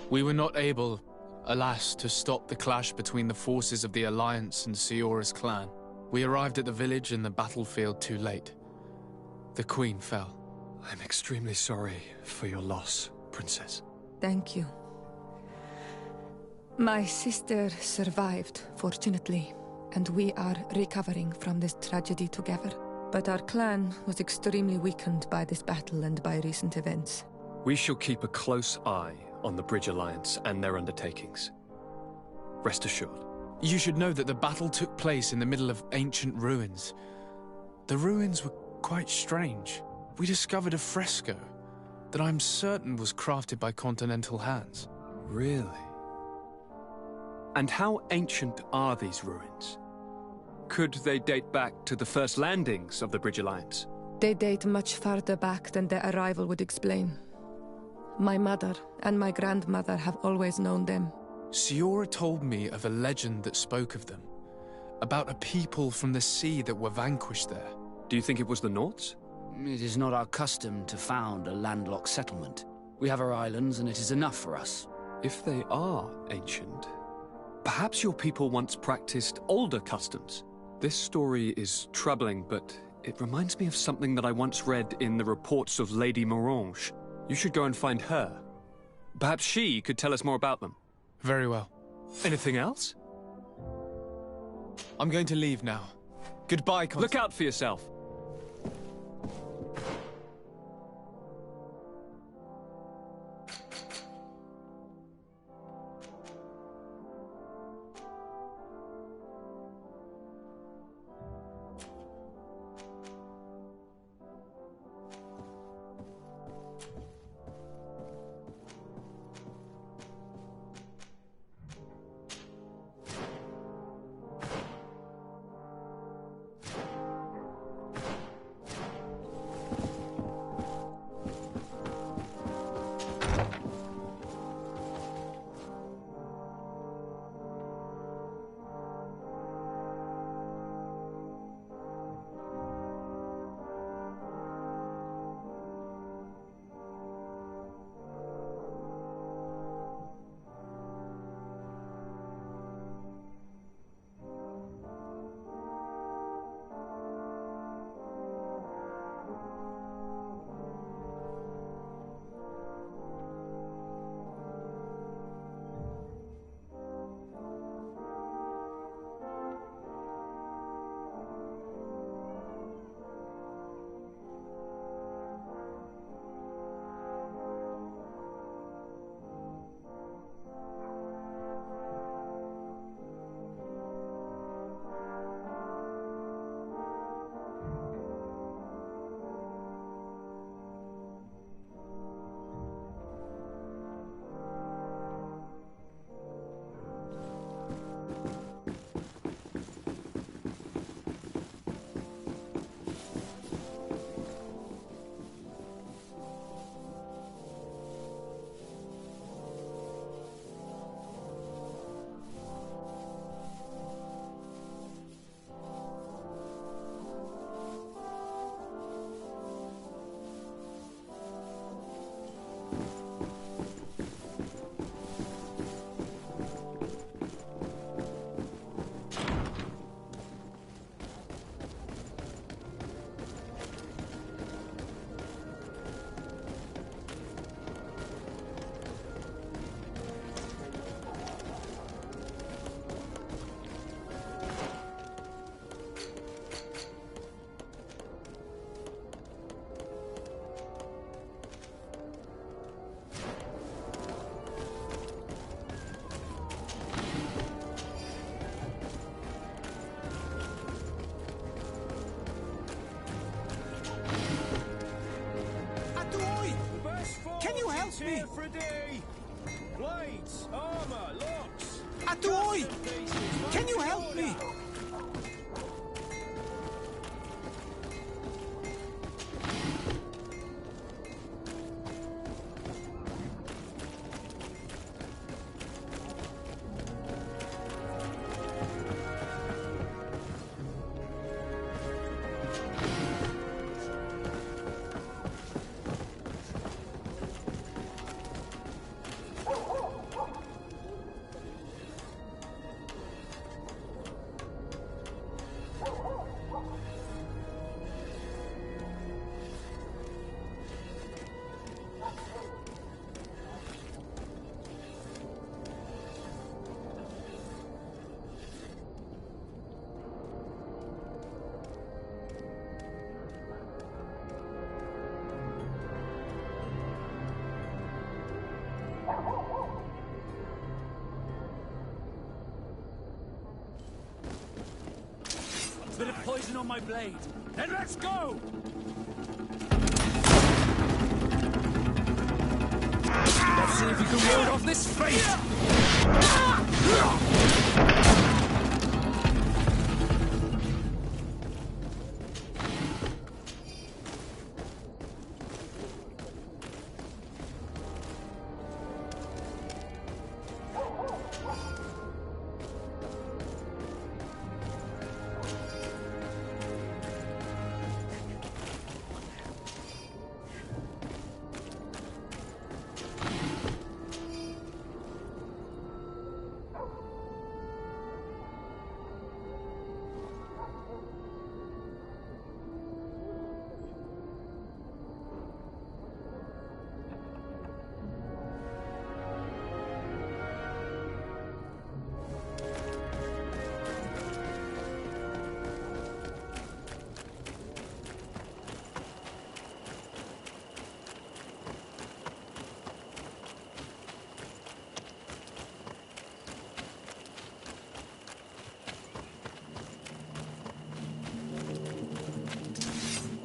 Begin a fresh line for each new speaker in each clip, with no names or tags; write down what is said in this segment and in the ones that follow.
We were not able, alas, to stop the clash between the forces of the Alliance and Siora's clan. We arrived at the village and the battlefield too late. The Queen fell.
I'm extremely sorry for your loss, Princess.
Thank you. My sister survived, fortunately, and we are recovering from this tragedy together. But our clan was extremely weakened by this battle and by recent events.
We shall keep a close eye on the Bridge Alliance and their undertakings. Rest assured.
You should know that the battle took place in the middle of ancient ruins. The ruins were quite strange. We discovered a fresco that I'm certain was crafted by continental hands.
Really? And how ancient are these ruins? Could they date back to the first landings of the Bridge Alliance?
They date much farther back than their arrival would explain. My mother and my grandmother have always known them.
Siora told me of a legend that spoke of them, about a people from the sea that were vanquished there.
Do you think it was the Nauts?
It is not our custom to found a landlocked settlement. We have our islands, and it is enough for us.
If they are ancient, perhaps your people once practiced older customs. This story is troubling, but it reminds me of something that I once read in the reports of Lady Morange. You should go and find her. Perhaps she could tell us more about them.
Very well.
Anything else?
I'm going to leave now. Goodbye,
Look out for yourself.
Me. For a day. Blades, armor, locks.
Atoy! Can you help me? poison on my blade. Then let's go! Let's see if you can ward off this fate!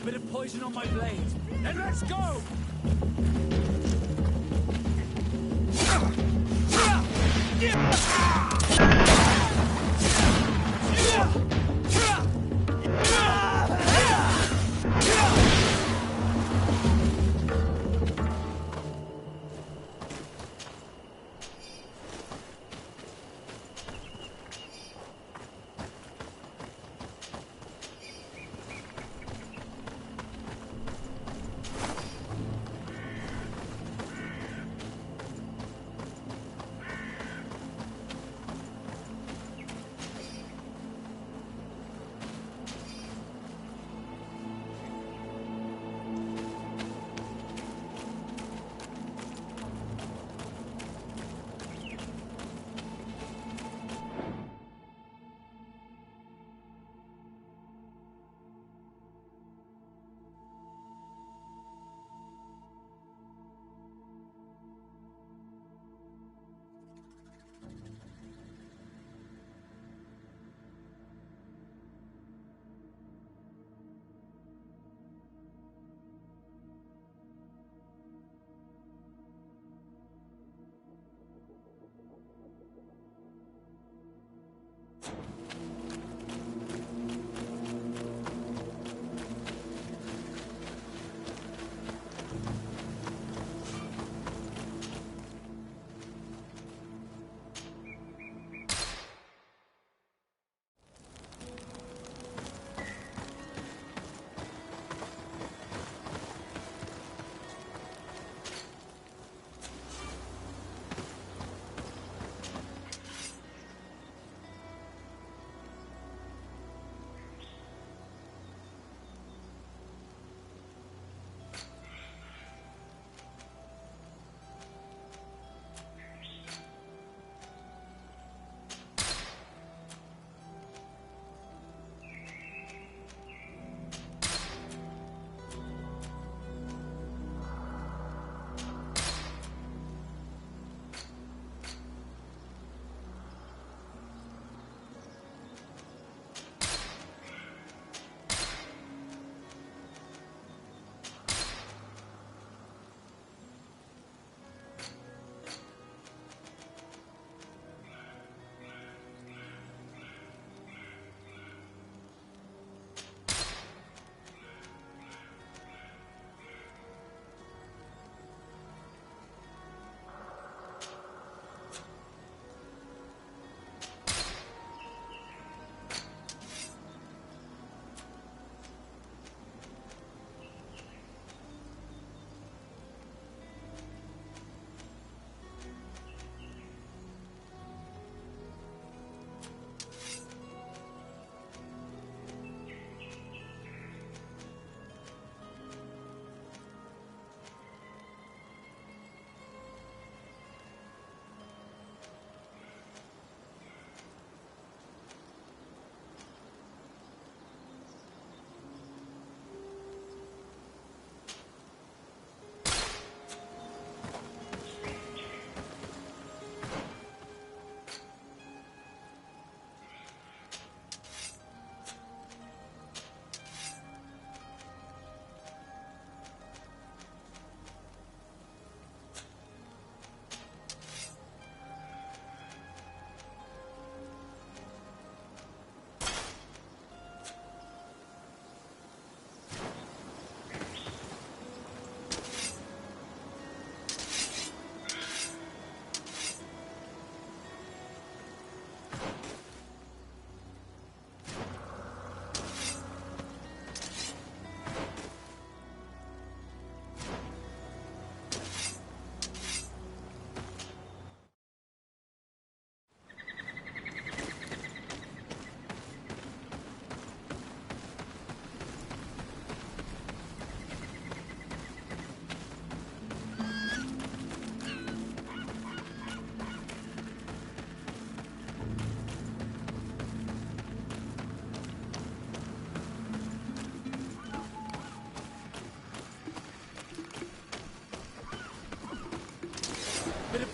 Bit of poison on my blade. Then let's go!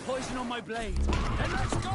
poison on my blade. Then let's go!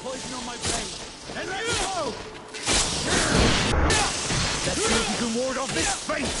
Poison on my blade. And let's go! Let's see if you can ward off this fate!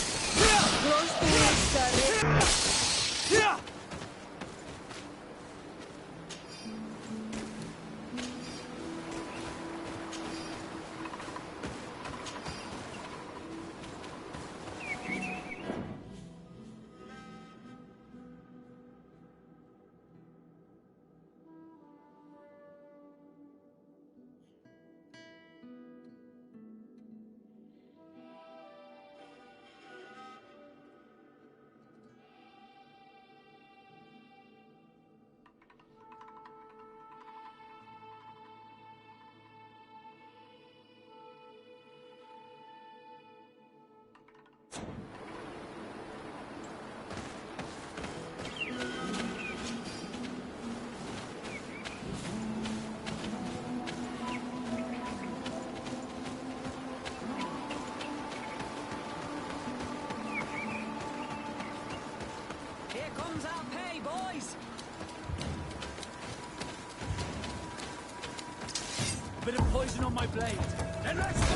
Bit of poison on my blade. Then let's go!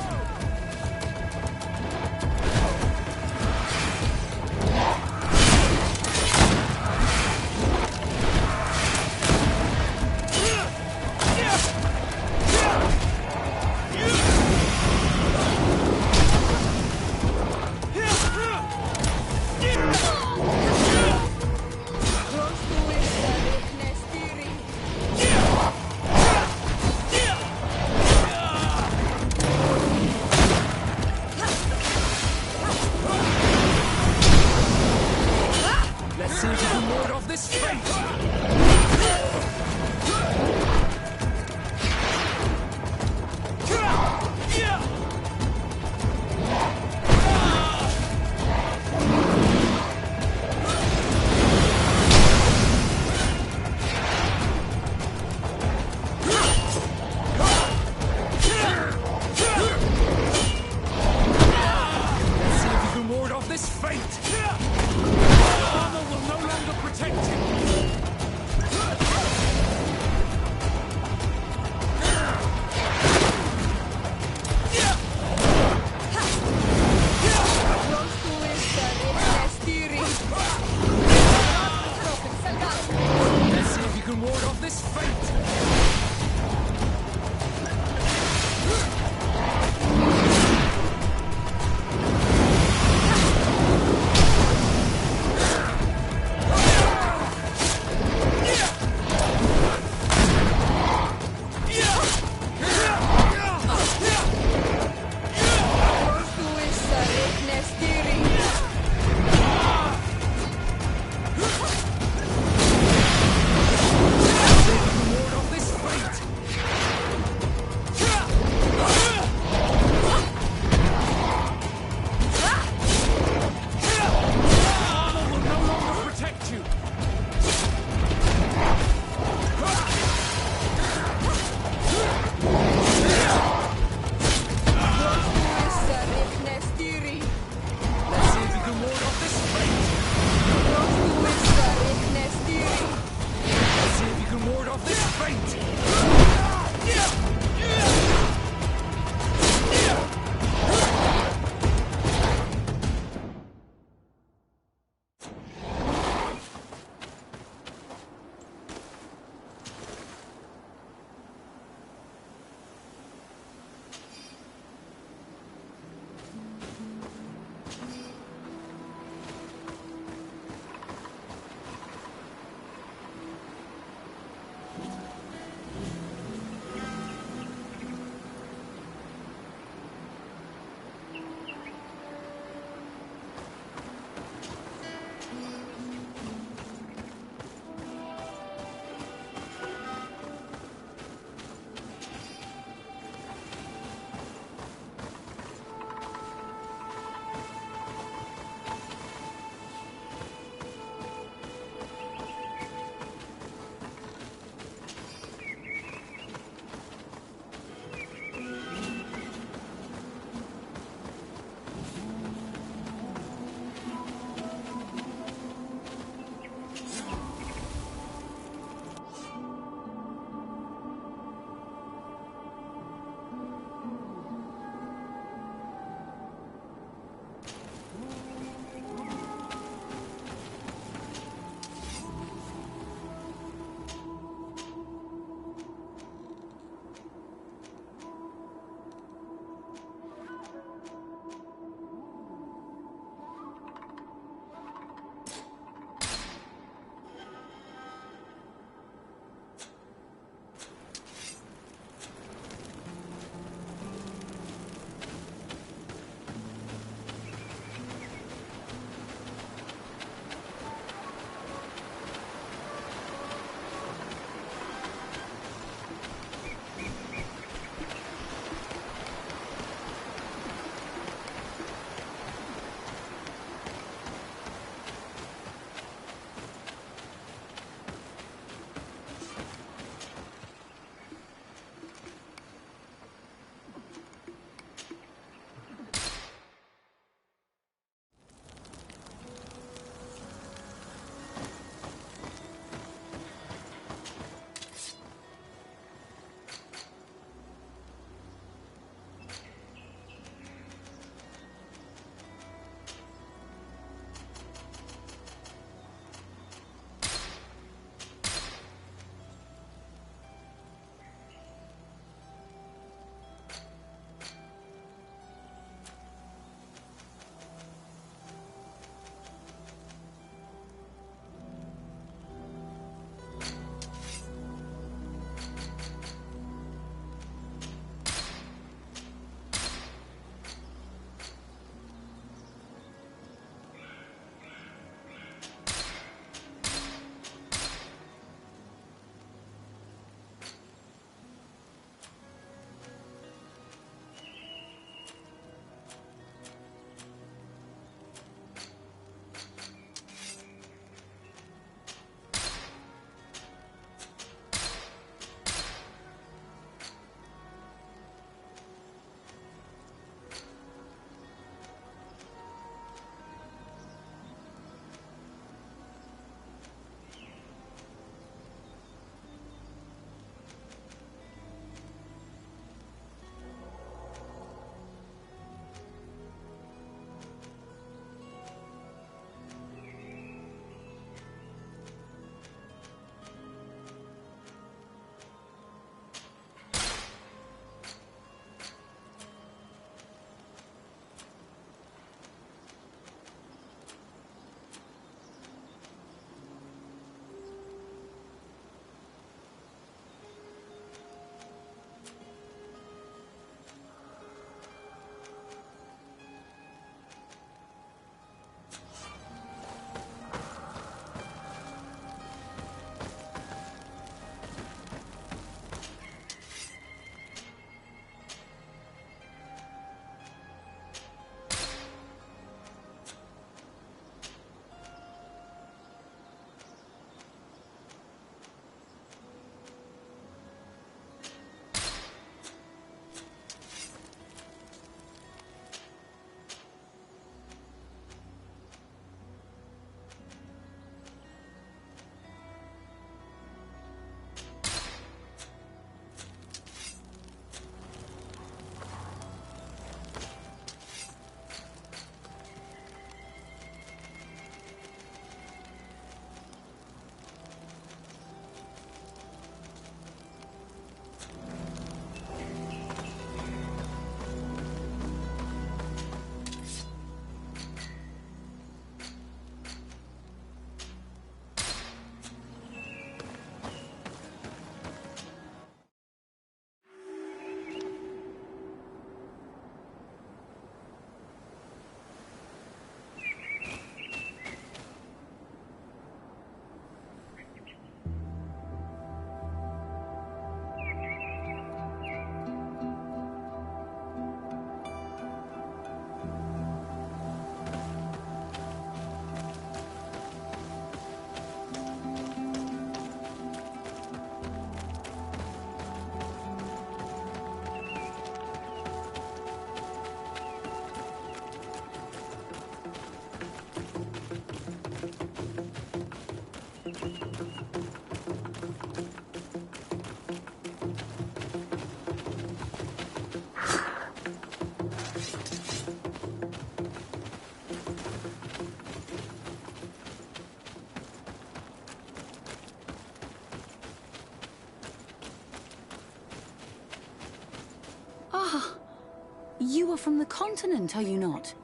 You are from the continent, are you not?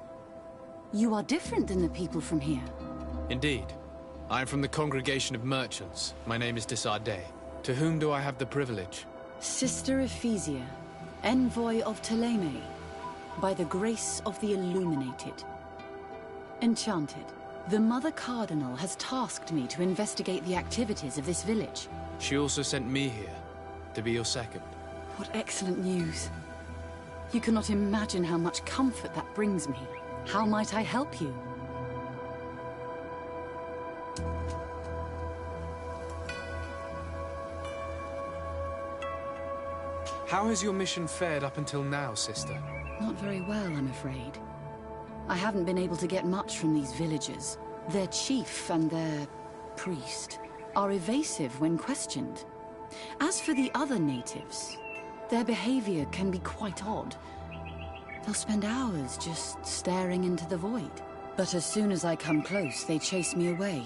You are different than the people from here.
Indeed. I am from the Congregation of Merchants. My name is Desardet. To whom do I have the privilege?
Sister Ephesia, envoy of Ptolemy, by the grace of the Illuminated. Enchanted, the Mother Cardinal has tasked me to investigate the activities of this village.
She also sent me here, to be your second.
What excellent news. You cannot imagine how much comfort that brings me. How might I help you?
How has your mission fared up until now, sister?
Not very well, I'm afraid. I haven't been able to get much from these villagers. Their chief and their priest are evasive when questioned. As for the other natives, their behavior can be quite odd. They'll spend hours just staring into the void. But as soon as I come close, they chase me away.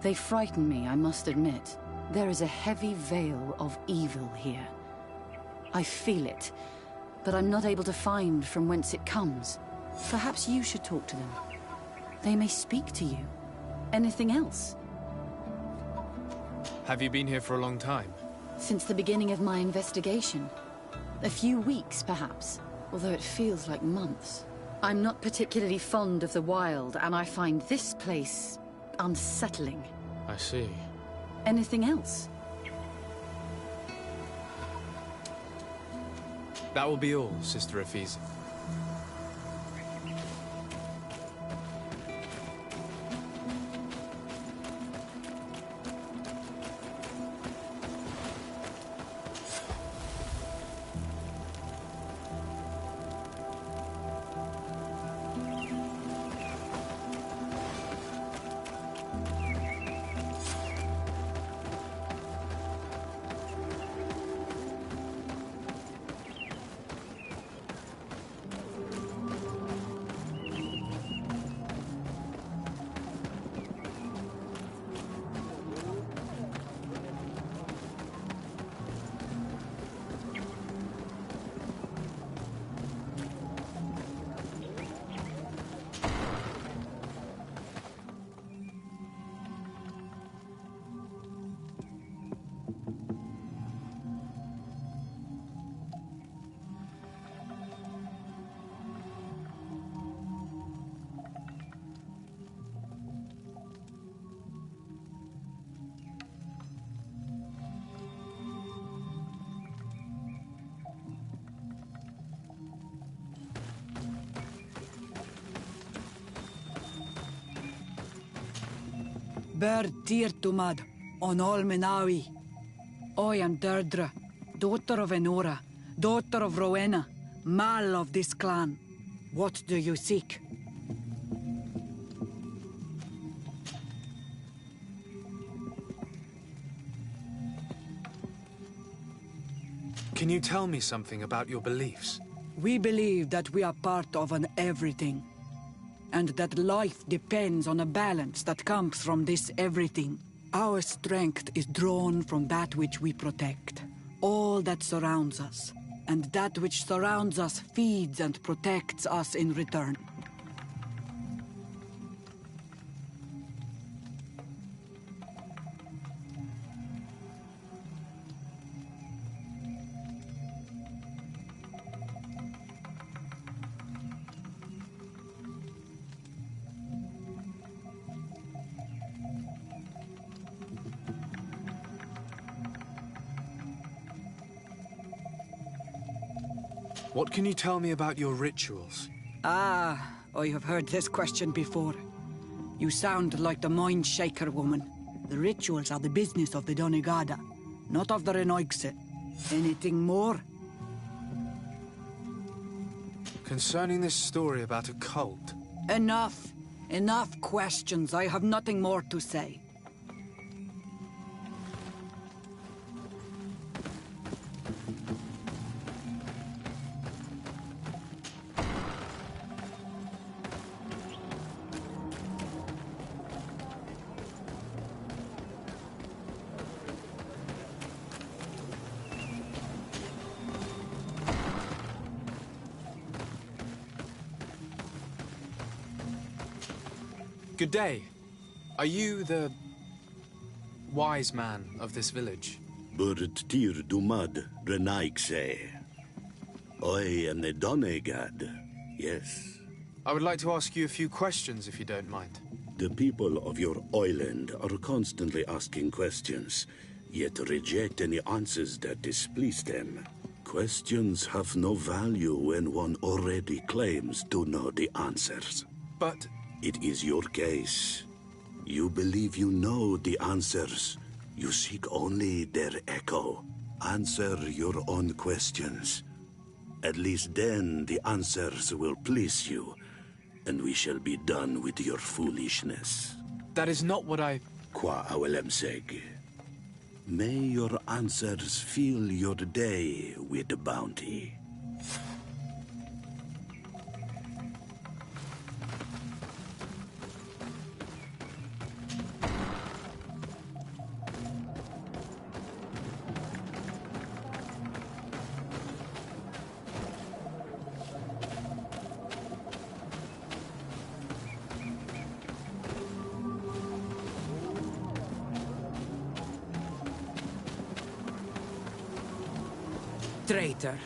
They frighten me, I must admit. There is a heavy veil of evil here. I feel it, but I'm not able to find from whence it comes. Perhaps you should talk to them. They may speak to you. Anything else?
Have you been here for a long time?
Since the beginning of my investigation. A few weeks, perhaps, although it feels like months. I'm not particularly fond of the wild, and I find this place unsettling.
I see.
Anything else?
That will be all, Sister Ephesia.
Ber Tirtumad, on Olmenawi. I am Deirdre, daughter of Enora, daughter of Rowena, Mal of this clan. What do you seek?
Can you tell me something about your beliefs?
We believe that we are part of an everything, and that life depends on a balance that comes from this everything. Our strength is drawn from that which we protect, all that surrounds us, and that which surrounds us feeds and protects us in return.
What can you tell me about your rituals?
Ah, I have heard this question before. You sound like the Mind Shaker woman. The rituals are the business of the Donegada, not of the Renoigse. Anything more?
Concerning this story about a cult.
Enough! Enough questions. I have nothing more to say.
Good day. Are you the wise man of this village?
Burt tir dumad renaikse. I am the Donegad. Yes.
I would like to ask you a few questions, if you don't mind.
The people of your island are constantly asking questions, yet reject any answers that displease them. Questions have no value when one already claims to know the answers.
But
it is your case. You believe you know the answers. You seek only their echo. Answer your own questions. At least then the answers will please you, and we shall be done with your foolishness.
that is not what I...
Qua awelemseg. May your answers fill your day with bounty.
Traitor.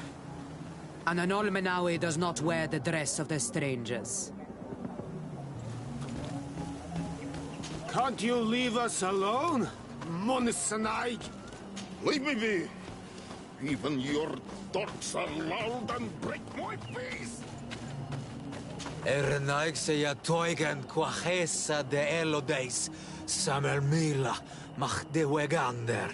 An Anolmenawi does not wear the dress of the strangers.
Can't you leave us alone, Monisanaig?
Leave me be. Even your thoughts are loud and break my peace.
Ernaik se ja toigen quachesa de elodeis, Samermila, mach de wegander.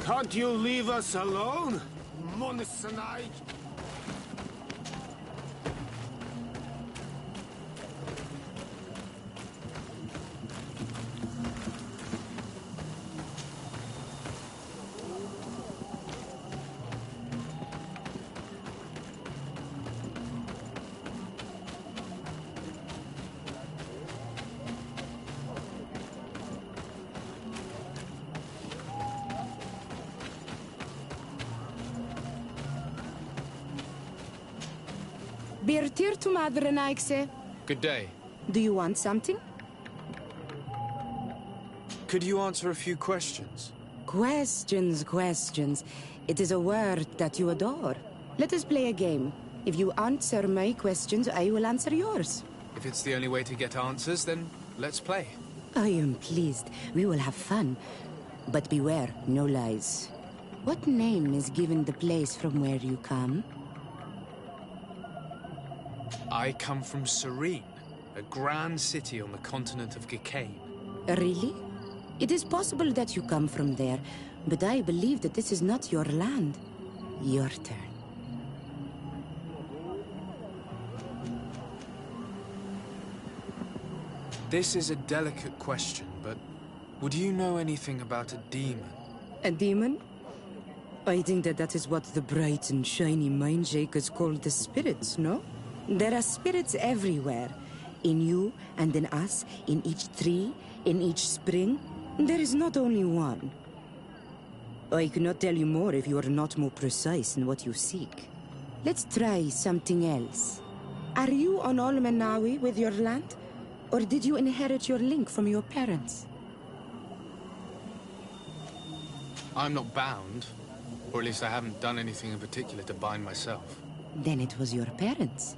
Can't you leave us alone, Monisanaig?
Birtir to Madre Naikse.
Good day.
Do you want something?
Could you answer a few questions?
Questions. It is a word that you adore. Let us play a game. If you answer my questions, I will answer yours.
If it's the only way to get answers, then let's play.
I am pleased. We will have fun. But beware, no lies. What name is given the place from where you come?
I come from Serene, a grand city on the continent of Gicane.
Really? It is possible that you come from there, but I believe that this is not your land. Your turn.
This is a delicate question, but would you know anything about a demon?
A demon? I think that is what the bright and shiny mind shakers call the spirits, no? There are spirits everywhere. In you and in us, in each tree, in each spring. There is not only one. I cannot tell you more if you are not more precise in what you seek. Let's try something else. Are you on Olmenawi with your land? Or did you inherit your link from your parents?
I'm not bound. Or at least I haven't done anything in particular to bind myself.
Then it was your parents.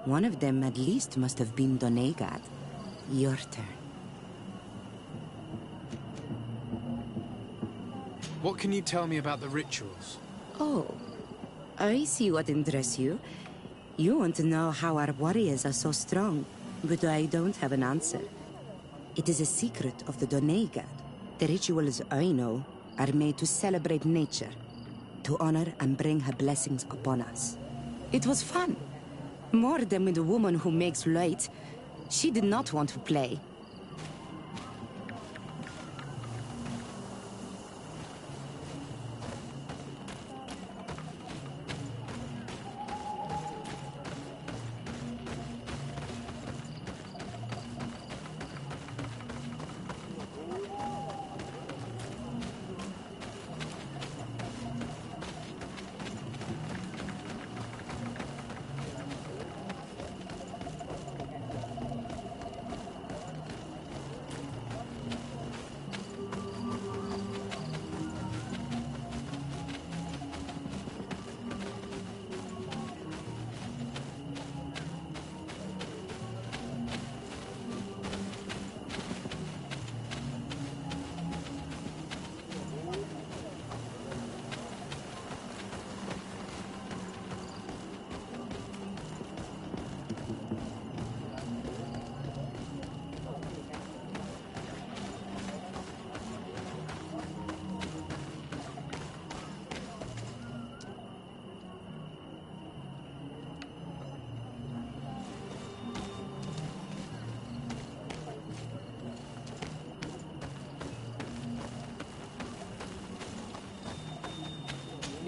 One of them at least must have been Donegad. Your turn.
What can you tell me about the rituals?
Oh, I see what interests you. You want to know how our warriors are so strong, but I don't have an answer. It is a secret of the Donegad. The rituals I know are made to celebrate nature, to honor and bring her blessings upon us. It was fun. More than with a woman who makes light. She did not want to play.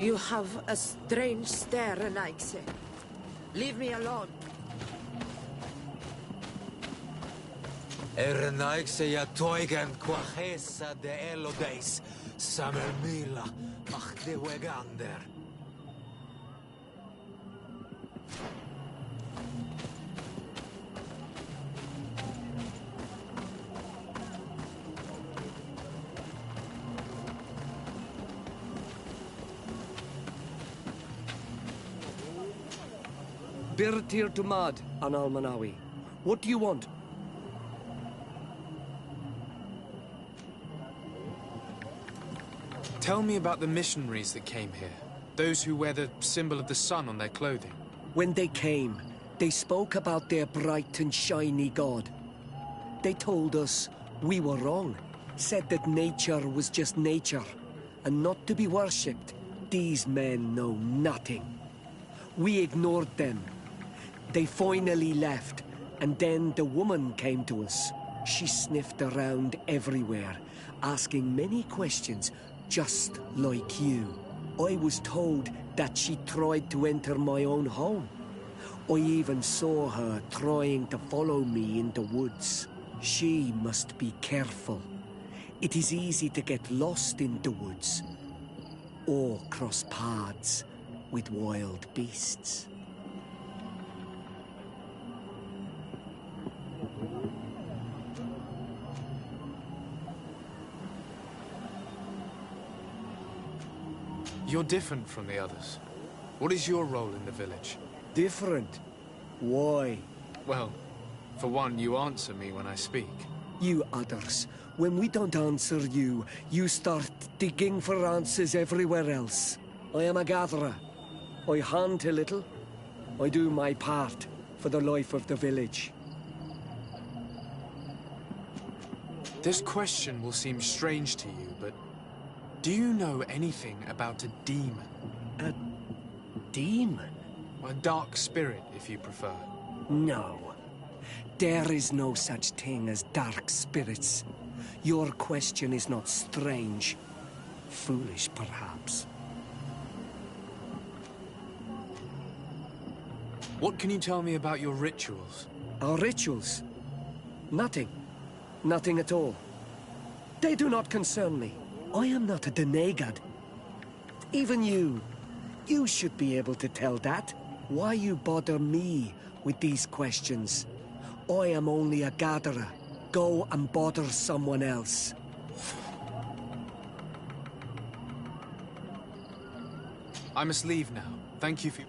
You have a strange stare, Anaxe. Leave me alone.
Ernaikse ja toigen quachesa de elodeis, Samuel Mila, mach de wegander.
Birtir to Mad, an Almanawi. What do you want?
Tell me about the missionaries that came here. Those who wear the symbol of the sun on their clothing.
When they came, they spoke about their bright and shiny god. They told us we were wrong, said that nature was just nature, and not to be worshipped. These men know nothing. We ignored them. They finally left, and then the woman came to us. She sniffed around everywhere, asking many questions, just like you. I was told that she tried to enter my own home. I even saw her trying to follow me in the woods. She must be careful. It is easy to get lost in the woods, or cross paths with wild beasts.
You're different from the others. What is your role in the village?
Different? Why?
Well, for one, you answer me when I speak.
You others, when we don't answer you, you start digging for answers everywhere else. I am a gatherer. I hunt a little. I do my part for the life of the village.
This question will seem strange to you, but do you know anything about a demon?
A demon?
A dark spirit, if you prefer.
No. There is no such thing as dark spirits. Your question is not strange. Foolish, perhaps.
What can you tell me about your rituals?
Our rituals? Nothing. Nothing at all. They do not concern me. I am not a denegad. Even you. You should be able to tell that. Why you bother me with these questions? I am only a gatherer. Go and bother someone else.
I must leave now. Thank you for...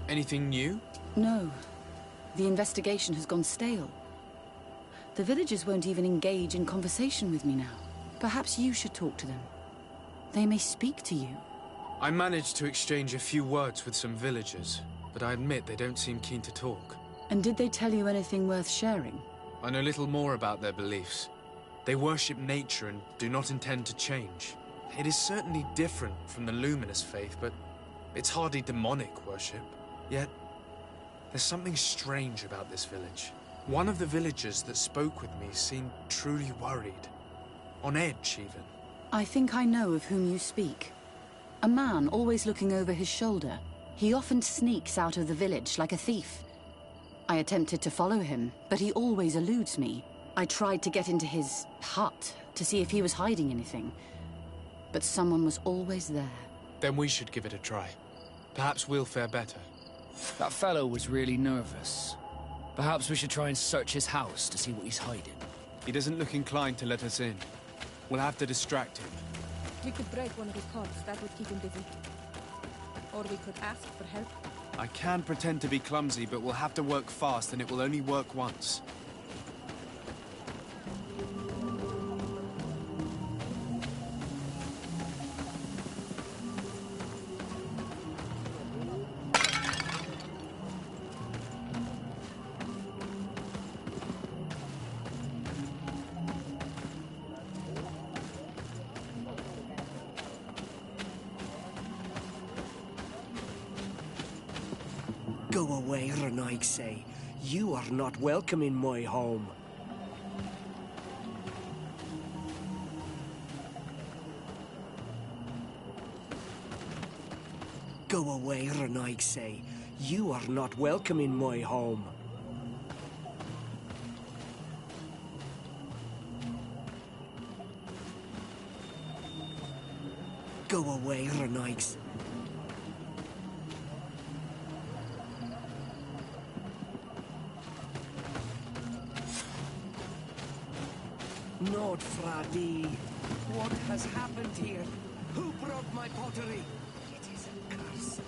Anything new?
No. The investigation has gone stale. The villagers won't even engage in conversation with me now. Perhaps you should talk to them. They may speak to you.
I managed to exchange a few words with some villagers, but I admit they don't seem keen to talk.
And did they tell you anything worth sharing?
I know little more about their beliefs. They worship nature and do not intend to change. It is certainly different from the luminous faith, but it's hardly demonic worship. Yet, there's something strange about this village. One of the villagers that spoke with me seemed truly worried. On edge, even.
I think I know of whom you speak. A man always looking over his shoulder. He often sneaks out of the village like a thief. I attempted to follow him, but he always eludes me. I tried to get into his hut to see if he was hiding anything, but someone was always there.
Then we should give it a try. Perhaps we'll fare better.
That fellow was really nervous. Perhaps we should try and search his house to see what he's hiding.
He doesn't look inclined to let us in. We'll have to distract him.
We could break one of his pots. That would keep him busy. Or we could ask for help.
I can pretend to be clumsy, but we'll have to work fast, and it will only work once.
Go away, Renaigse. You are not welcome in my home. Go away, Renaigse. You are not welcome in my home. Go away, Renaigse. Nord Fradi, what has happened here? Who broke my pottery? It is a curse.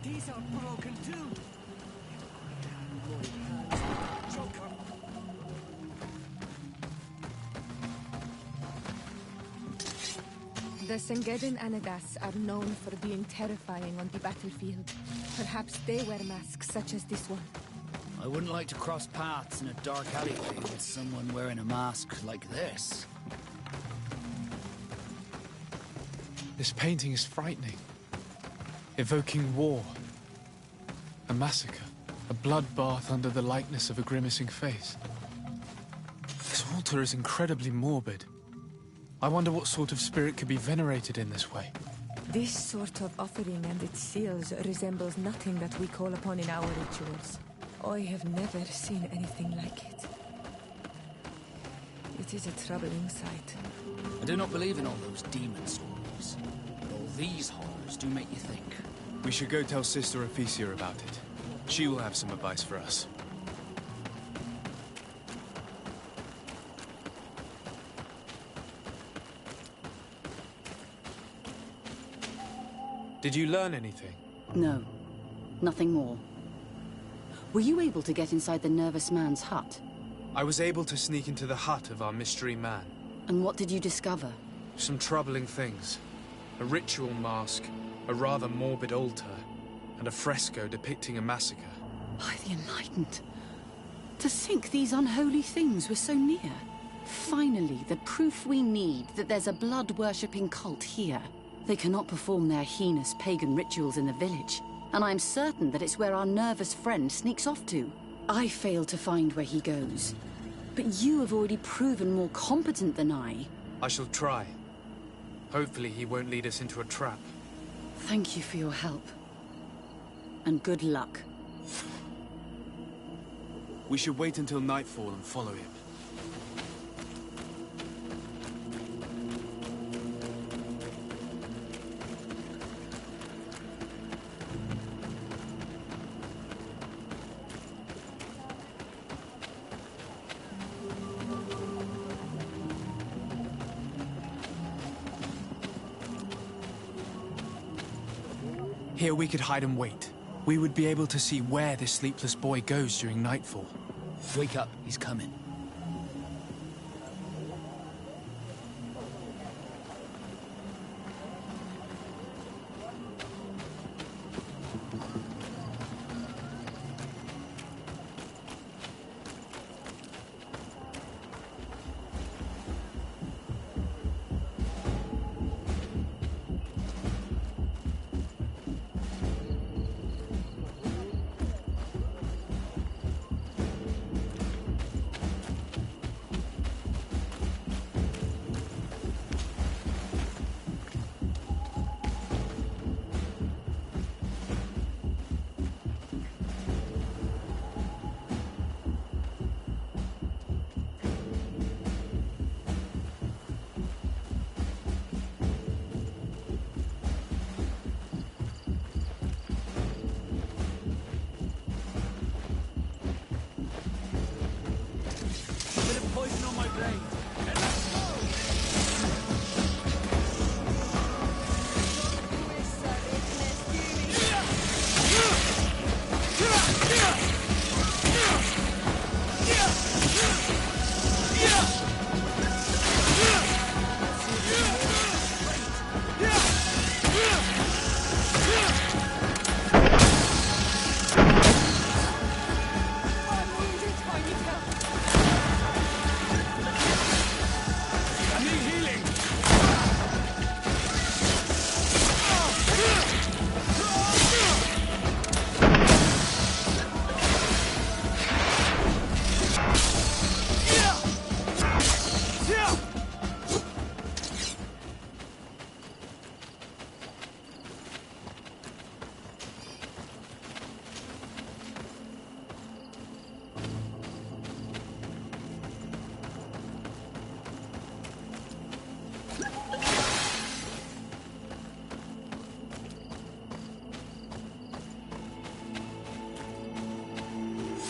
These are broken too. Joker.
The Sengedin Anadas are known for being terrifying on the battlefield. Perhaps they wear masks such as this one.
I wouldn't like to cross paths in a dark alleyway with someone wearing a mask like this.
This painting is frightening. Evoking war. A massacre. A bloodbath under the likeness of a grimacing face. This altar is incredibly morbid. I wonder what sort of spirit could be venerated in this way.
This sort of offering and its seals resembles nothing that we call upon in our rituals. I have never seen anything like it. It is a troubling sight.
I do not believe in all those demon stories, but all these horrors do make you think.
We should go tell Sister Ephesia about it. She will have some advice for us. Did you learn anything?
No. Nothing more. Were you able to get inside the nervous man's hut?
I was able to sneak into the hut of our mystery man.
And what did you discover?
Some troubling things. A ritual mask, a rather morbid altar, and a fresco depicting a massacre.
By the Enlightened. To think these unholy things were so near. Finally, the proof we need that there's a blood-worshipping cult here. They cannot perform their heinous pagan rituals in the village, and I'm certain that it's where our nervous friend sneaks off to. I failed to find where he goes, but you have already proven more competent than I.
I shall try. Hopefully he won't lead us into a trap.
Thank you for your help. And good luck.
We should wait until nightfall and follow him. Here we could hide and wait. We would be able to see where this sleepless boy goes during nightfall.
Wake up, he's coming.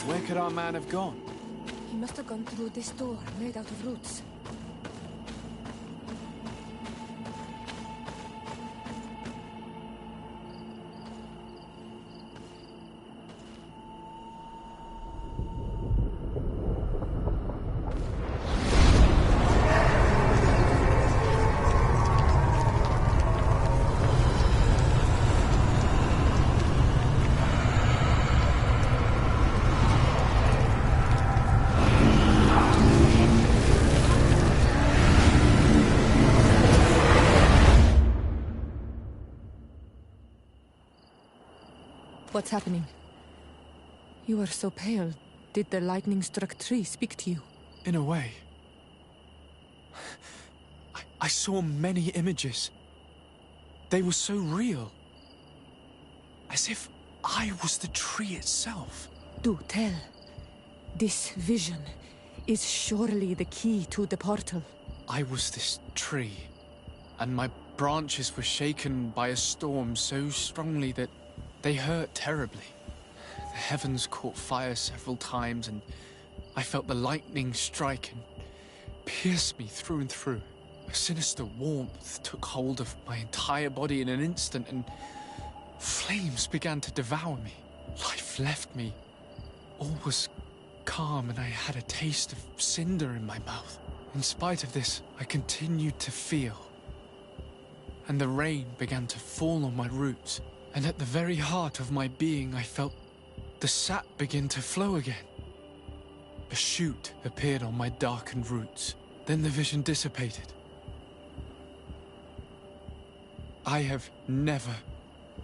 Where could our man have gone?
He must have gone through this door, made out of roots. What's happening? You are so pale. Did the lightning-struck tree speak to you?
In a way. I saw many images. They were so real. As if I was the tree itself.
Do tell. This vision is surely the key to the portal.
I was this tree, and my branches were shaken by a storm so strongly that they hurt terribly. The heavens caught fire several times, and I felt the lightning strike and pierce me through and through. A sinister warmth took hold of my entire body in an instant, and flames began to devour me. Life left me. All was calm, and I had a taste of cinder in my mouth. In spite of this, I continued to feel. And the rain began to fall on my roots. And at the very heart of my being, I felt the sap begin to flow again. A shoot appeared on my darkened roots. Then the vision dissipated. I have never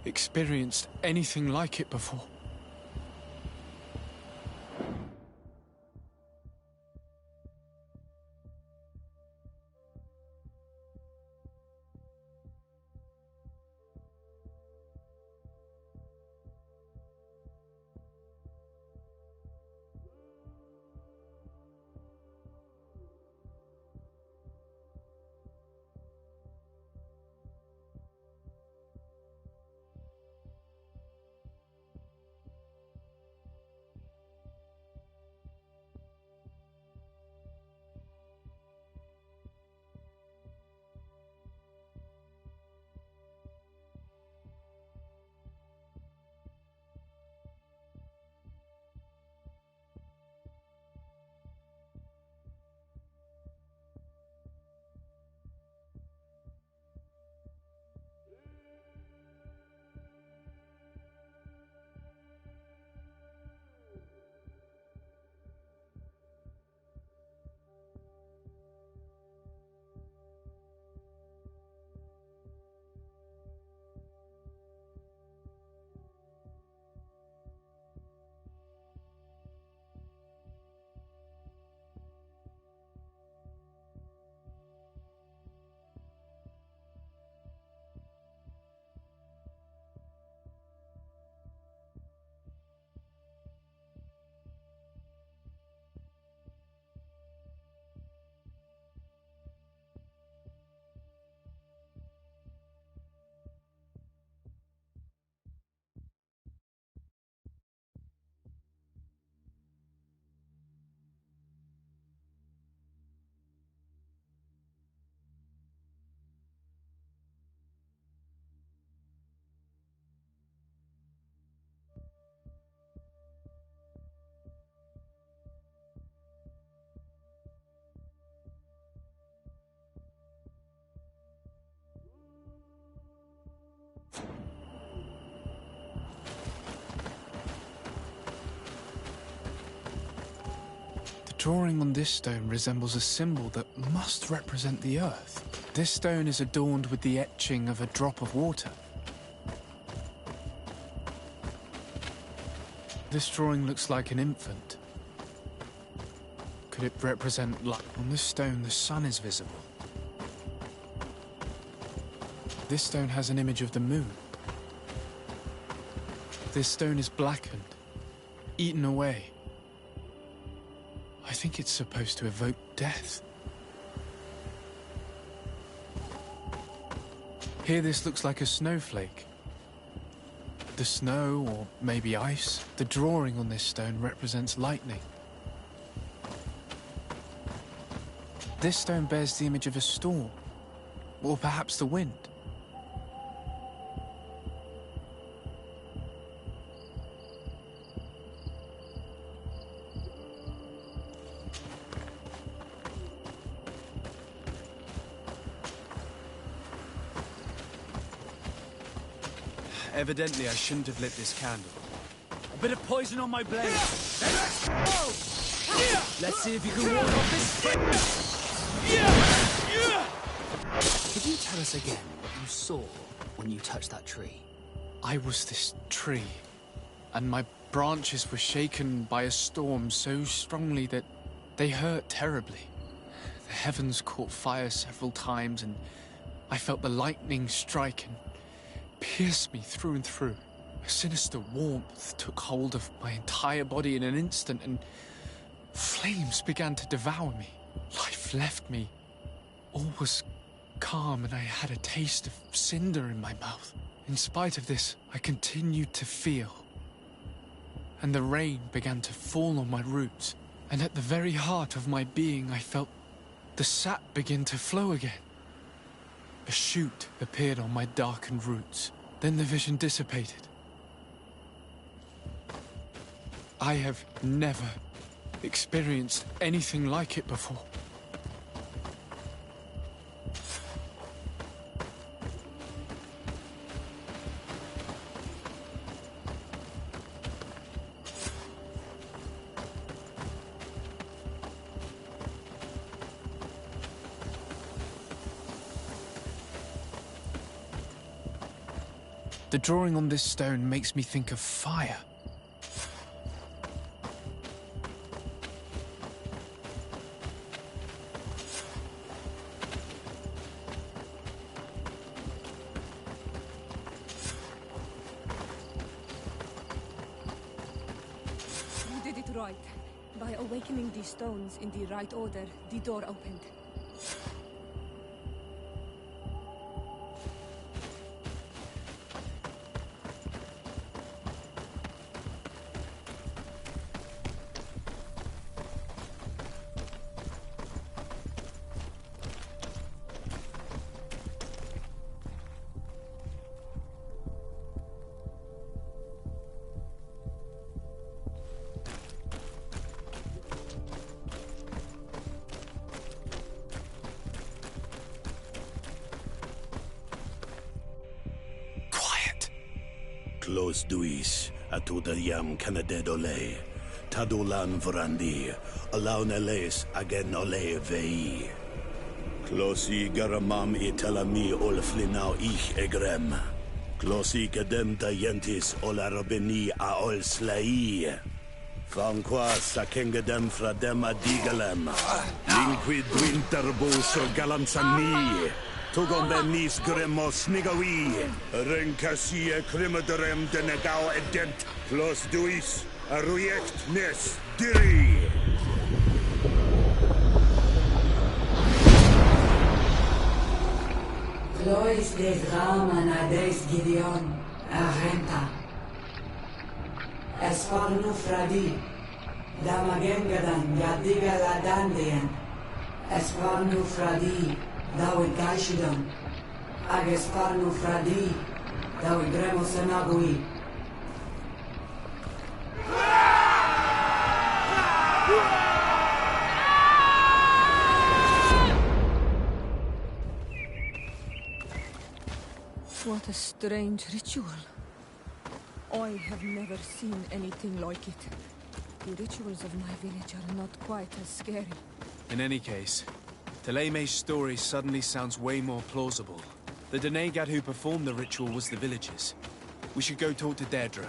experienced anything like it before. The drawing on this stone resembles a symbol that must represent the earth. This stone is adorned with the etching of a drop of water. This drawing looks like an infant. Could it represent light? On this stone, the sun is visible. This stone has an image of the moon. This stone is blackened, eaten away. I think it's supposed to evoke death. Here this looks like a snowflake. the snow or maybe ice. The drawing on this stone represents lightning. This stone bears the image of a storm, or perhaps the wind. Evidently, I shouldn't have lit this candle.
A bit of poison on my blade. Let's see if you can ward off this. Could you tell us again what you saw when you touched that tree?
I was this tree, and my branches were shaken by a storm so strongly that they hurt terribly. The heavens caught fire several times, and I felt the lightning strike and pierced me through and through. A sinister warmth took hold of my entire body in an instant, and flames began to devour me. Life left me. All was calm, and I had a taste of cinder in my mouth. In spite of this, I continued to feel. And the rain began to fall on my roots, and at the very heart of my being, I felt the sap begin to flow again. A shoot appeared on my darkened roots. Then the vision dissipated. I have never experienced anything like it before. The drawing on this stone makes me think of fire.
You did it right. By awakening these stones in the right order, the door opened.
Close duis, atuda yam canadedole, tadulan vrandi, alaun eles agen ole vei. Closi garamam italami olflinau ich egrem. Closi cadem tayentis olarabeni a ol slai. Fanqua sakengadem fradem adigalem. Linquid winterbus or galamsani. Tugonbenis gremos nigawi. Rencasia crimaderem denegao edent. Clos duis, aruyect nes diri.
Lois des Raman ades Gideon, Arenta. Esparnu Fradi, Damagengadan, Yadiga Ladandian. Esparnu Fradi, Dawi Gaishidan. Agesparnu Fradi, Dawi Gremosenagui.
What a strange ritual. I have never seen anything like it. The rituals of my village are not quite as scary.
In any case, Teleme's story suddenly sounds way more plausible. The Denegad who performed the ritual was the villagers. We should go talk to Deirdre.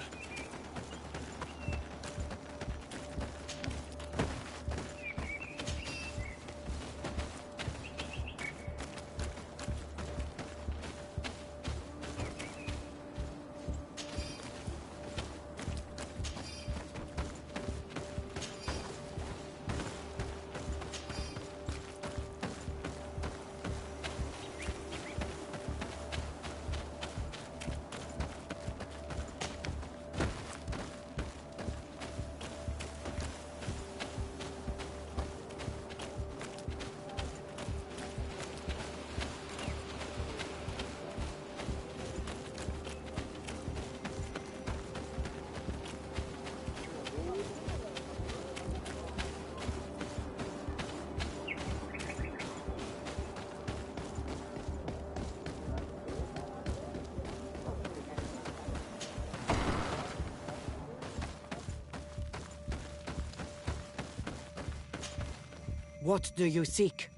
What do you seek?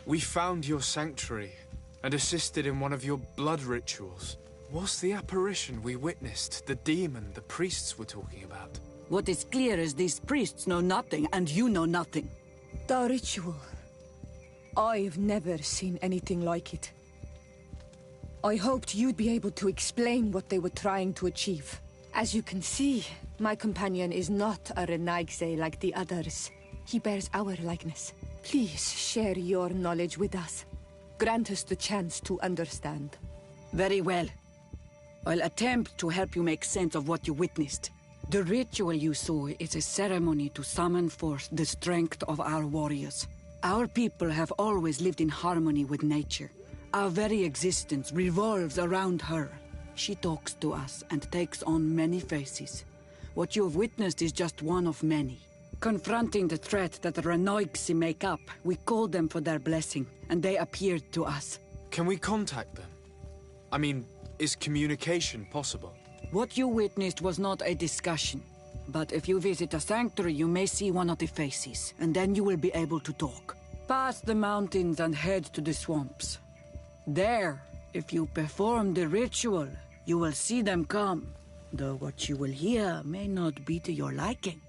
We found your sanctuary and assisted in one of your blood rituals. Was the apparition we witnessed the demon the priests were talking about?
What is clear is these priests know nothing, and you know nothing.
The ritual. I've never seen anything like it. I hoped you'd be able to explain what they were trying to achieve. As you can see, my companion is not a Renaigse like the others. He bears our likeness. Please share your knowledge with us. Grant us the chance to understand.
Very well. I'll attempt to help you make sense of what you witnessed. The ritual you saw is a ceremony to summon forth the strength of our warriors. Our people have always lived in harmony with nature. Our very existence revolves around her. She talks to us and takes on many faces. What you have witnessed is just one of many. Confronting the threat that the Renoigsi make up, we called them for their blessing, and they appeared to us.
Can we contact them? I mean, is communication possible?
What you witnessed was not a discussion. But if you visit a sanctuary, you may see one of the faces, and then you will be able to talk. Pass the mountains and head to the swamps. There, if you perform the ritual, you will see them come. Though what you will hear may not be to your liking.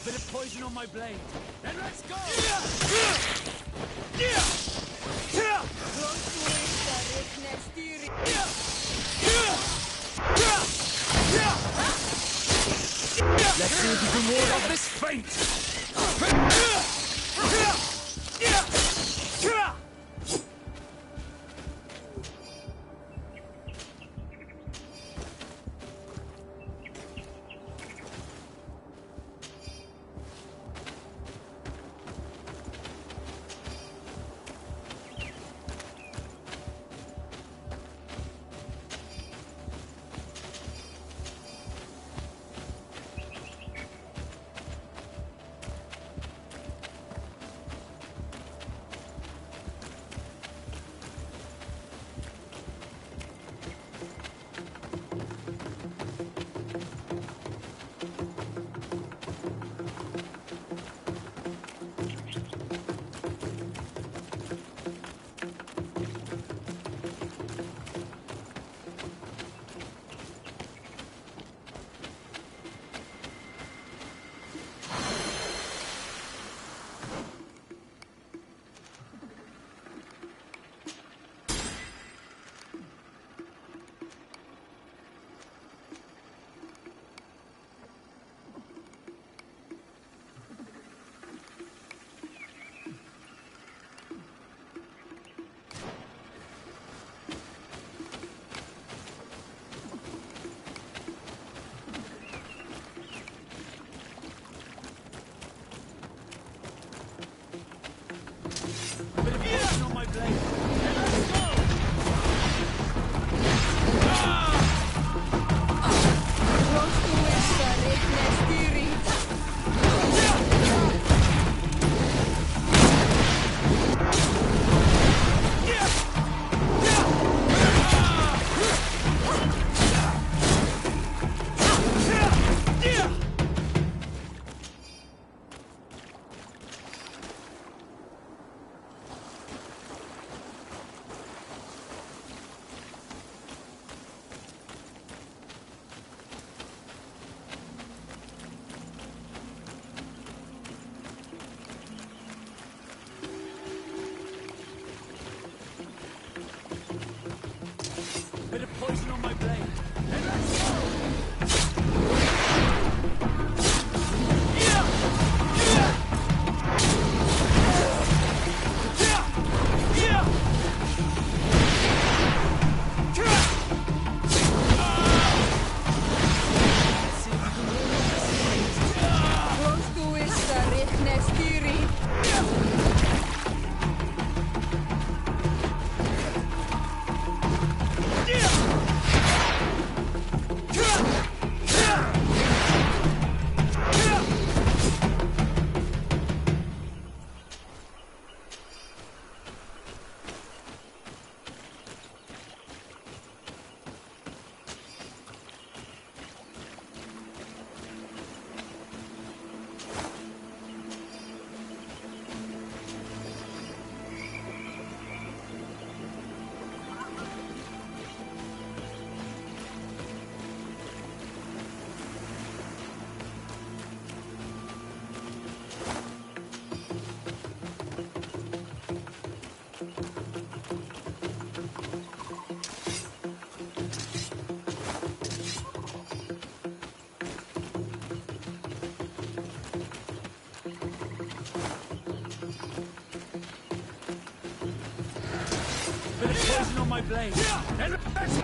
Bit of poison on my blade. Then let's go! Let's see if you can ward off this feint! Bit of poison on my blade. Then let's go! Bit of poison on my blade. Then let's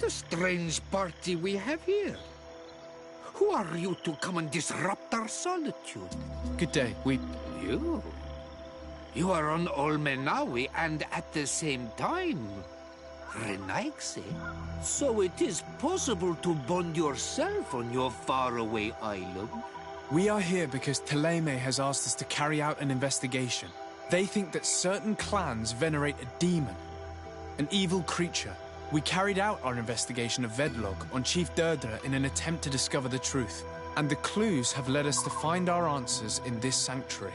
What a strange party we have here. Who are you to come and disrupt our solitude?
Good day.
You? You are on Olmenawi and at the same time, Renaigse. So it is possible to bond yourself on your faraway island?
We are here because Thélème has asked us to carry out an investigation. They think that certain clans venerate a demon, an evil creature. We carried out our investigation of Vedlog on Chief Deirdre in an attempt to discover the truth. And the clues have led us to find our answers in this sanctuary.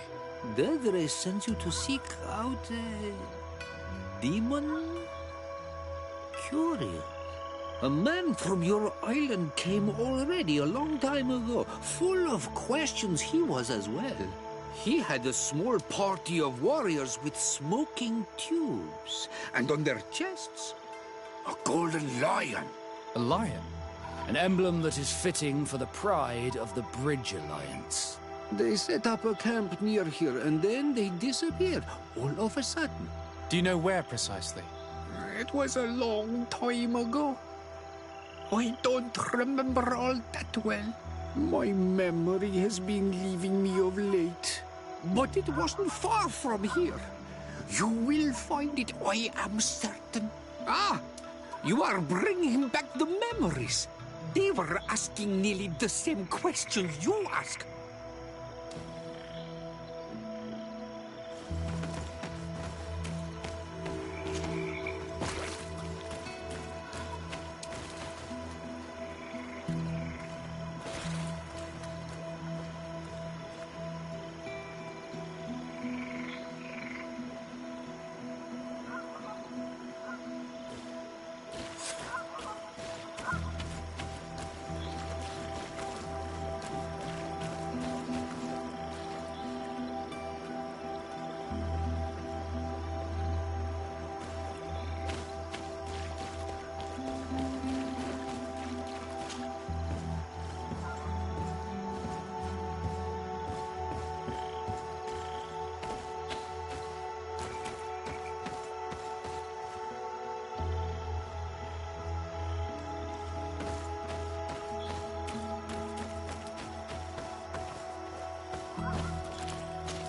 Deirdre sent you to seek out a demon? Curious. A man from your island came already a long time ago. Full of questions he was as well. He had a small party of warriors with smoking tubes. And on their chests, a golden lion.
A lion?
An emblem that is fitting for the pride of the Bridge Alliance.
They set up a camp near here and then they disappeared all of a sudden.
Do you know where precisely?
It was a long time ago. I don't remember all that well. My memory has been leaving me of late. But it wasn't far from here. You will find it, I am certain. Ah! You are bringing back the memories. They were asking nearly the same question you asked.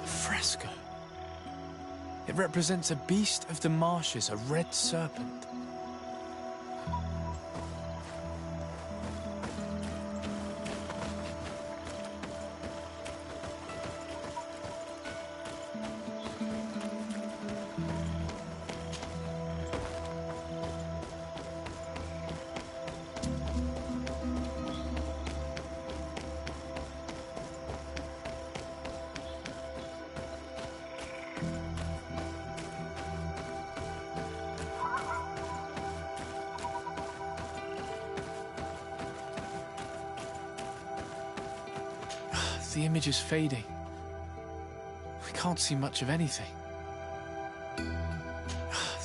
Fresco. It represents a beast of the marshes, a red serpent. The image is fading. We can't see much of anything.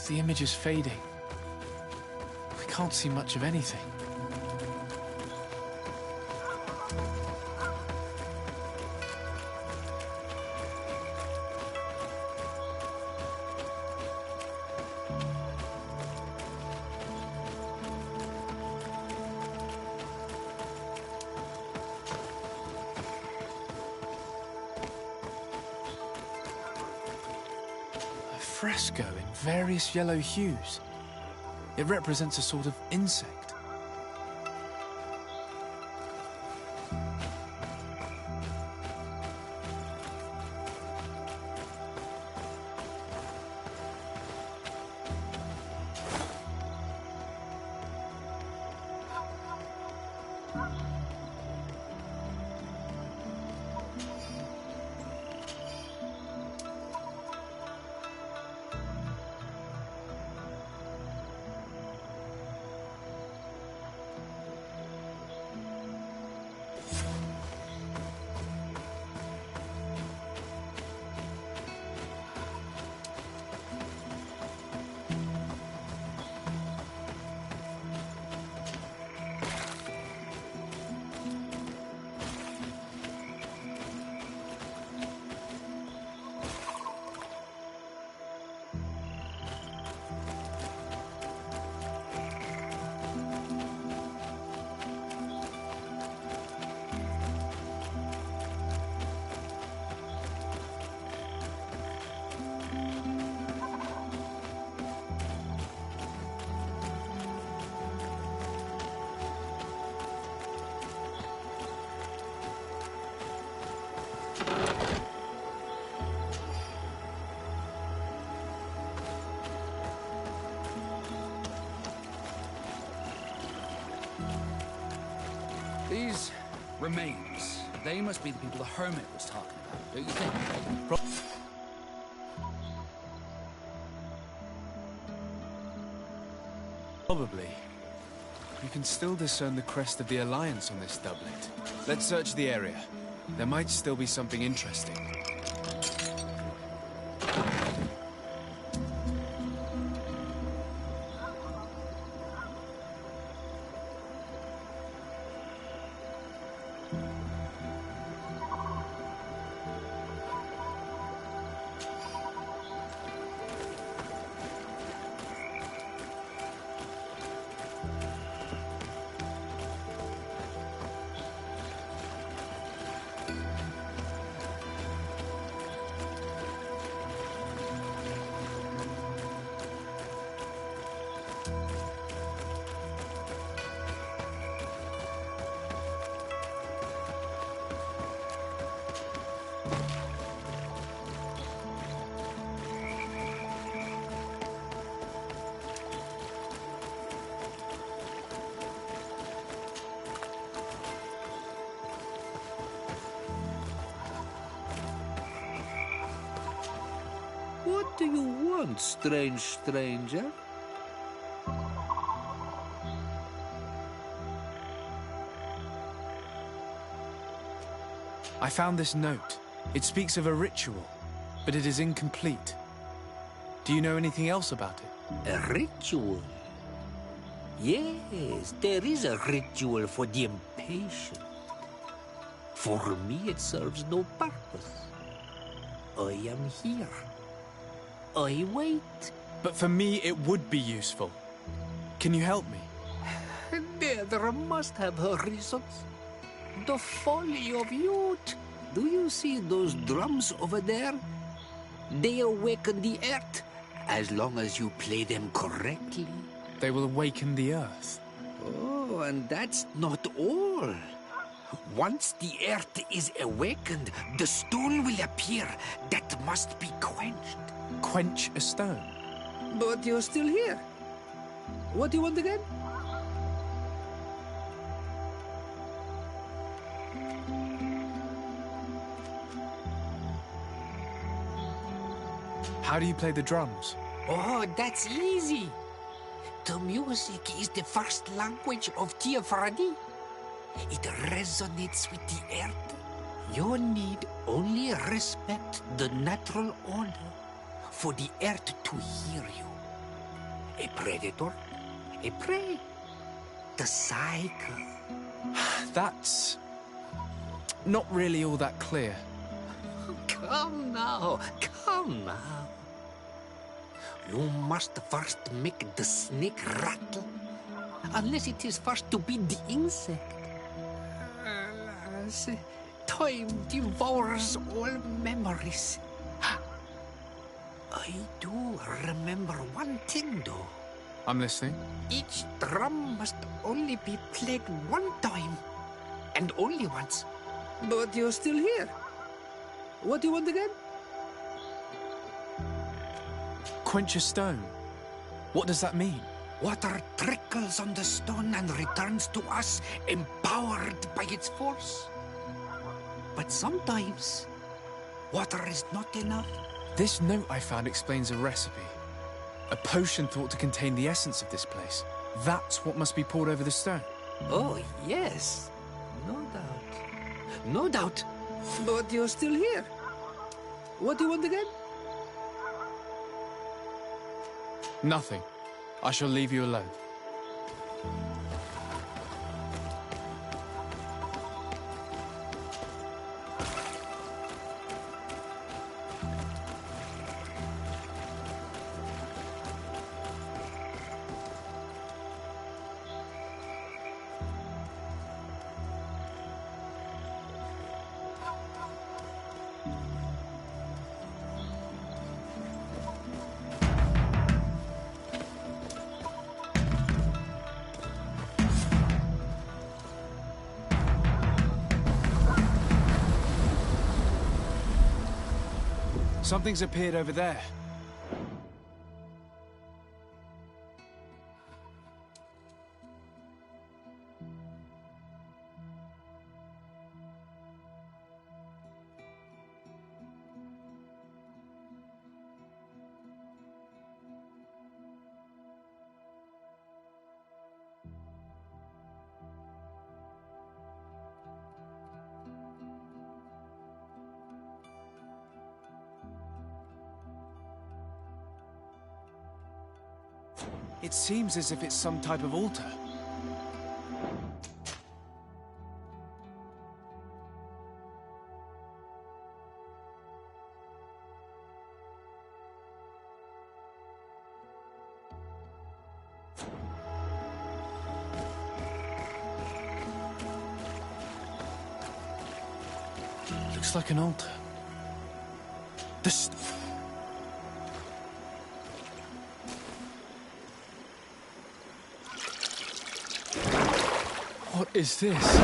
The image is fading. We can't see much of anything. Fresco in various yellow hues. It represents a sort of insect.
Remains. They must be the people the hermit was talking about, don't you think?
Probably. You can still discern the crest of the Alliance on this doublet. Let's search the area. There might still be something interesting.
What do you want, strange stranger?
I found this note. It speaks of a ritual, but it is incomplete. Do you know anything else about it?
A ritual? Yes, there is a ritual for the impatient. For me, it serves no purpose. I am here. I wait.
But for me, it would be useful. Can you help me?
There must have her reasons. The folly of youth. Do you see those drums over there? They awaken the earth, as long as you play them correctly.
They will awaken the earth.
Oh, and that's not all. Once the earth is awakened, the stone will appear that must be quenched.
Quench a stone?
But you're still here. What do you want again?
How do you play the drums?
Oh, that's easy. The music is the first language of Tiafradi. It resonates with the earth. You need only respect the natural order for the earth to hear you. A predator, a prey. The cycle.
That's not really all that clear.
Come now, come now. You must first make the snake rattle, unless it is first to be the insect. Alas, time devours all memories. I do remember one thing, though.
I'm listening.
Each drum must only be played one time, and only once.
But you're still here. What do you want again?
Quench a stone. What does that mean?
Water trickles on the stone and returns to us, empowered by its force. But sometimes, water is not enough.
This note I found explains a recipe. A potion thought to contain the essence of this place. That's what must be poured over the stone.
Oh, yes. No doubt. No doubt.
But you're still here. What do you want again?
Nothing. I shall leave you alone. Something's appeared over there. It seems as if it's some type of altar. Looks like an altar. What is this?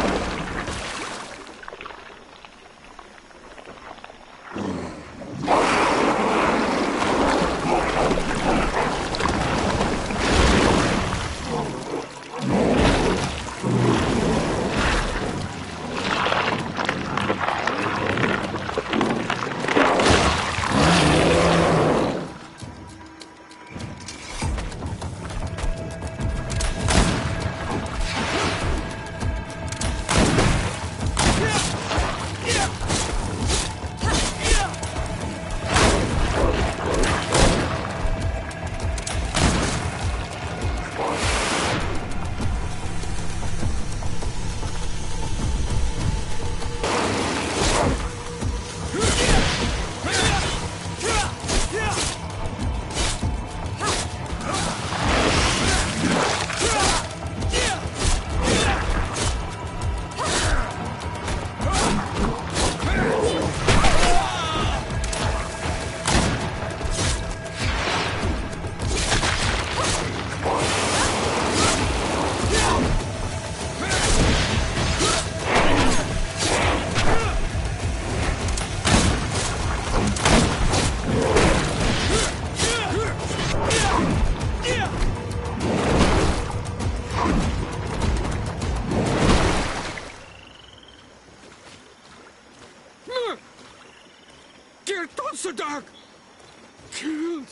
Killed!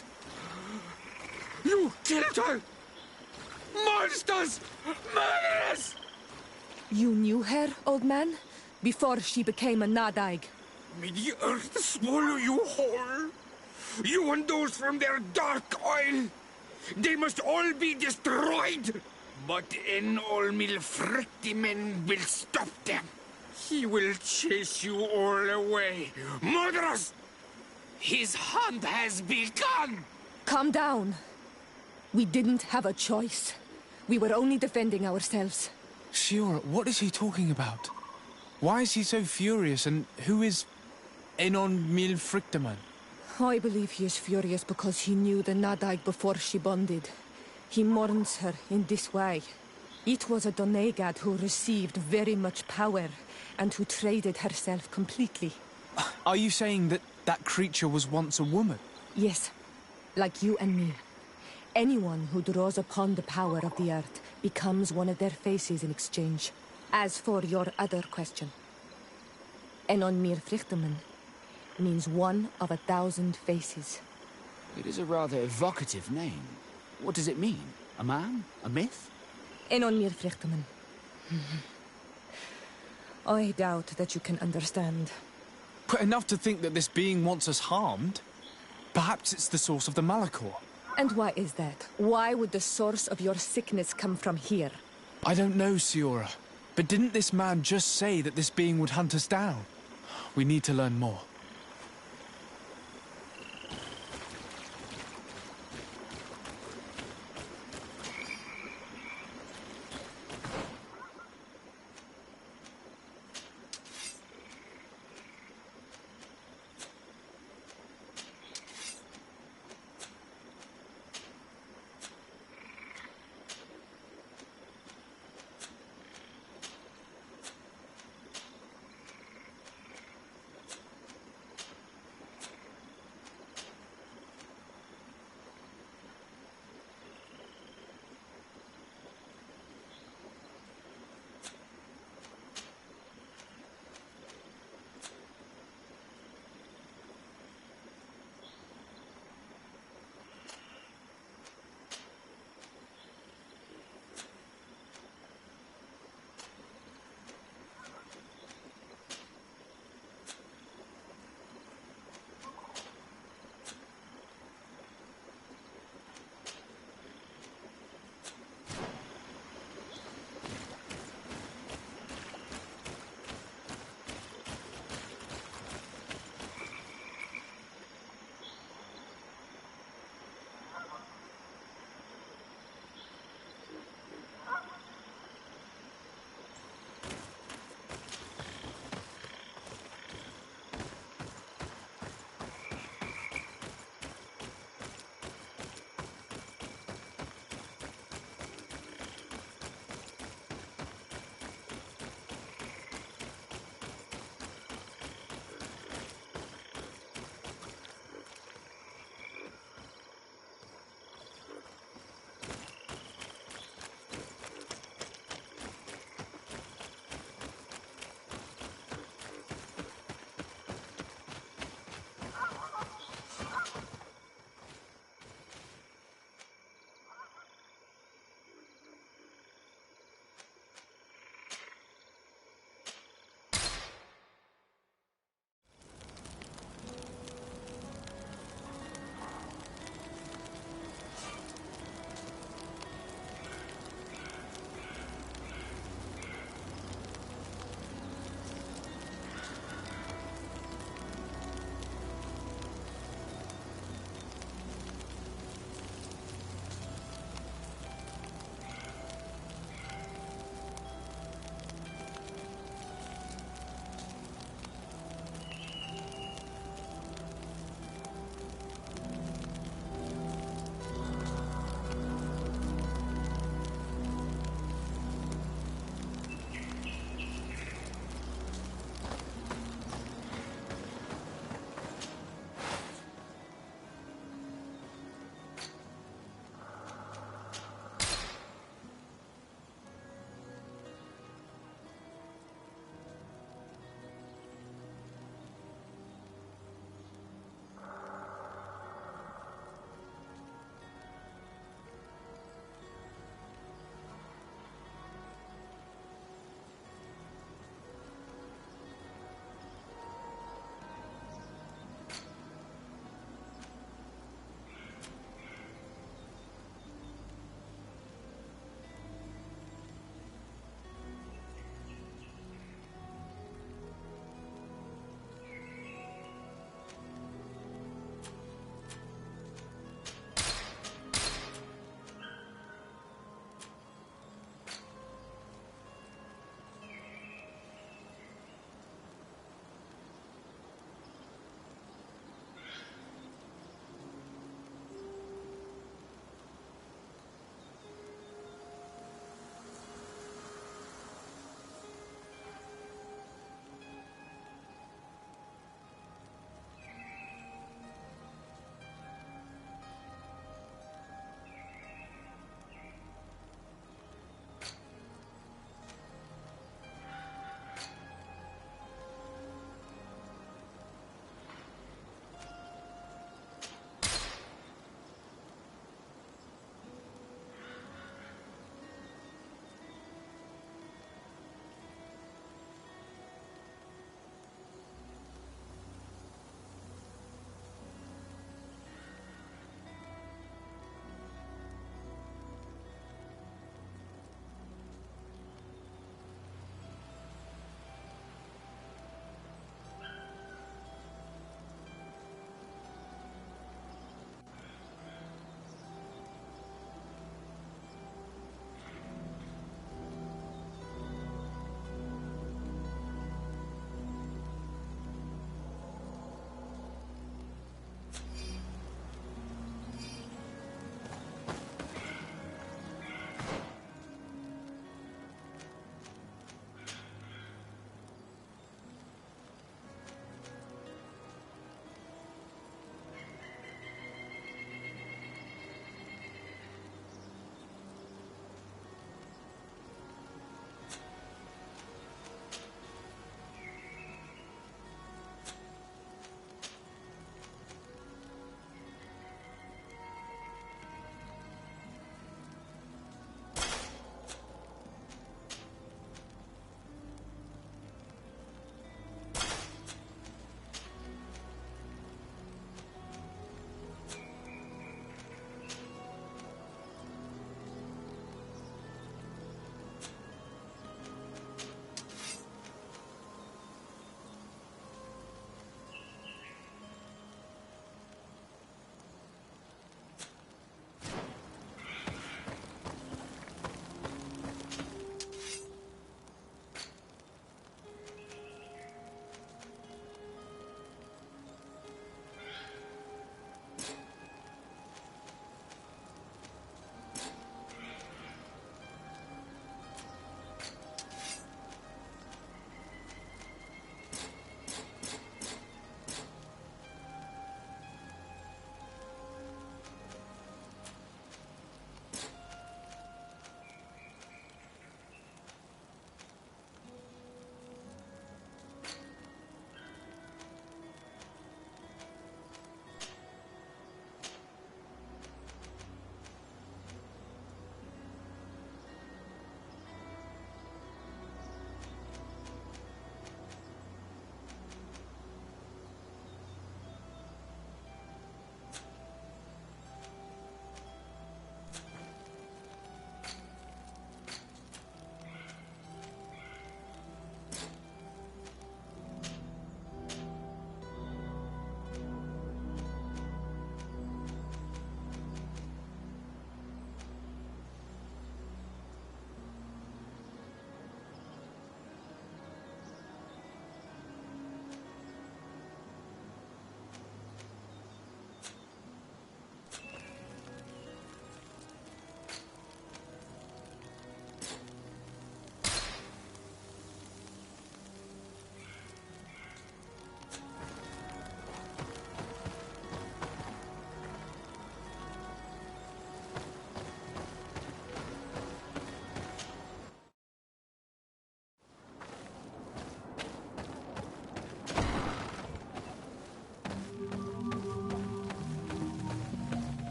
You killed her! Monsters! Murderers!
You knew her, old man? Before she became a Nadaig?
May the earth swallow you whole! You and those from their dark oil! They must all be destroyed! But Enol Milfrictimen will stop them. He will chase you all away. Murderers! His hunt has begun!
Calm down. We didn't have a choice. We were only defending ourselves.
Shiora, what is he talking about? Why is he so furious, and who is Enon Milfrictiman?
I believe he is furious because he knew the Nadaig before she bonded. He mourns her in this way. It was a Donegad who received very much power, and who traded herself completely.
Are you saying that that creature was once a woman?
Yes, like you and me. Anyone who draws upon the power of the earth becomes one of their faces in exchange. As for your other question, Enon Milfrictiman means one of 1,000 faces.
It is a rather evocative name. What does it mean? A man? A myth?
Enon Milfrictiman. I doubt that you can understand.
But enough to think that this being wants us harmed? Perhaps it's the source of the Malachor.
And why is that? Why would the source of your sickness come from here?
I don't know, Shiora. But didn't this man just say that this being would hunt us down? We need to learn more.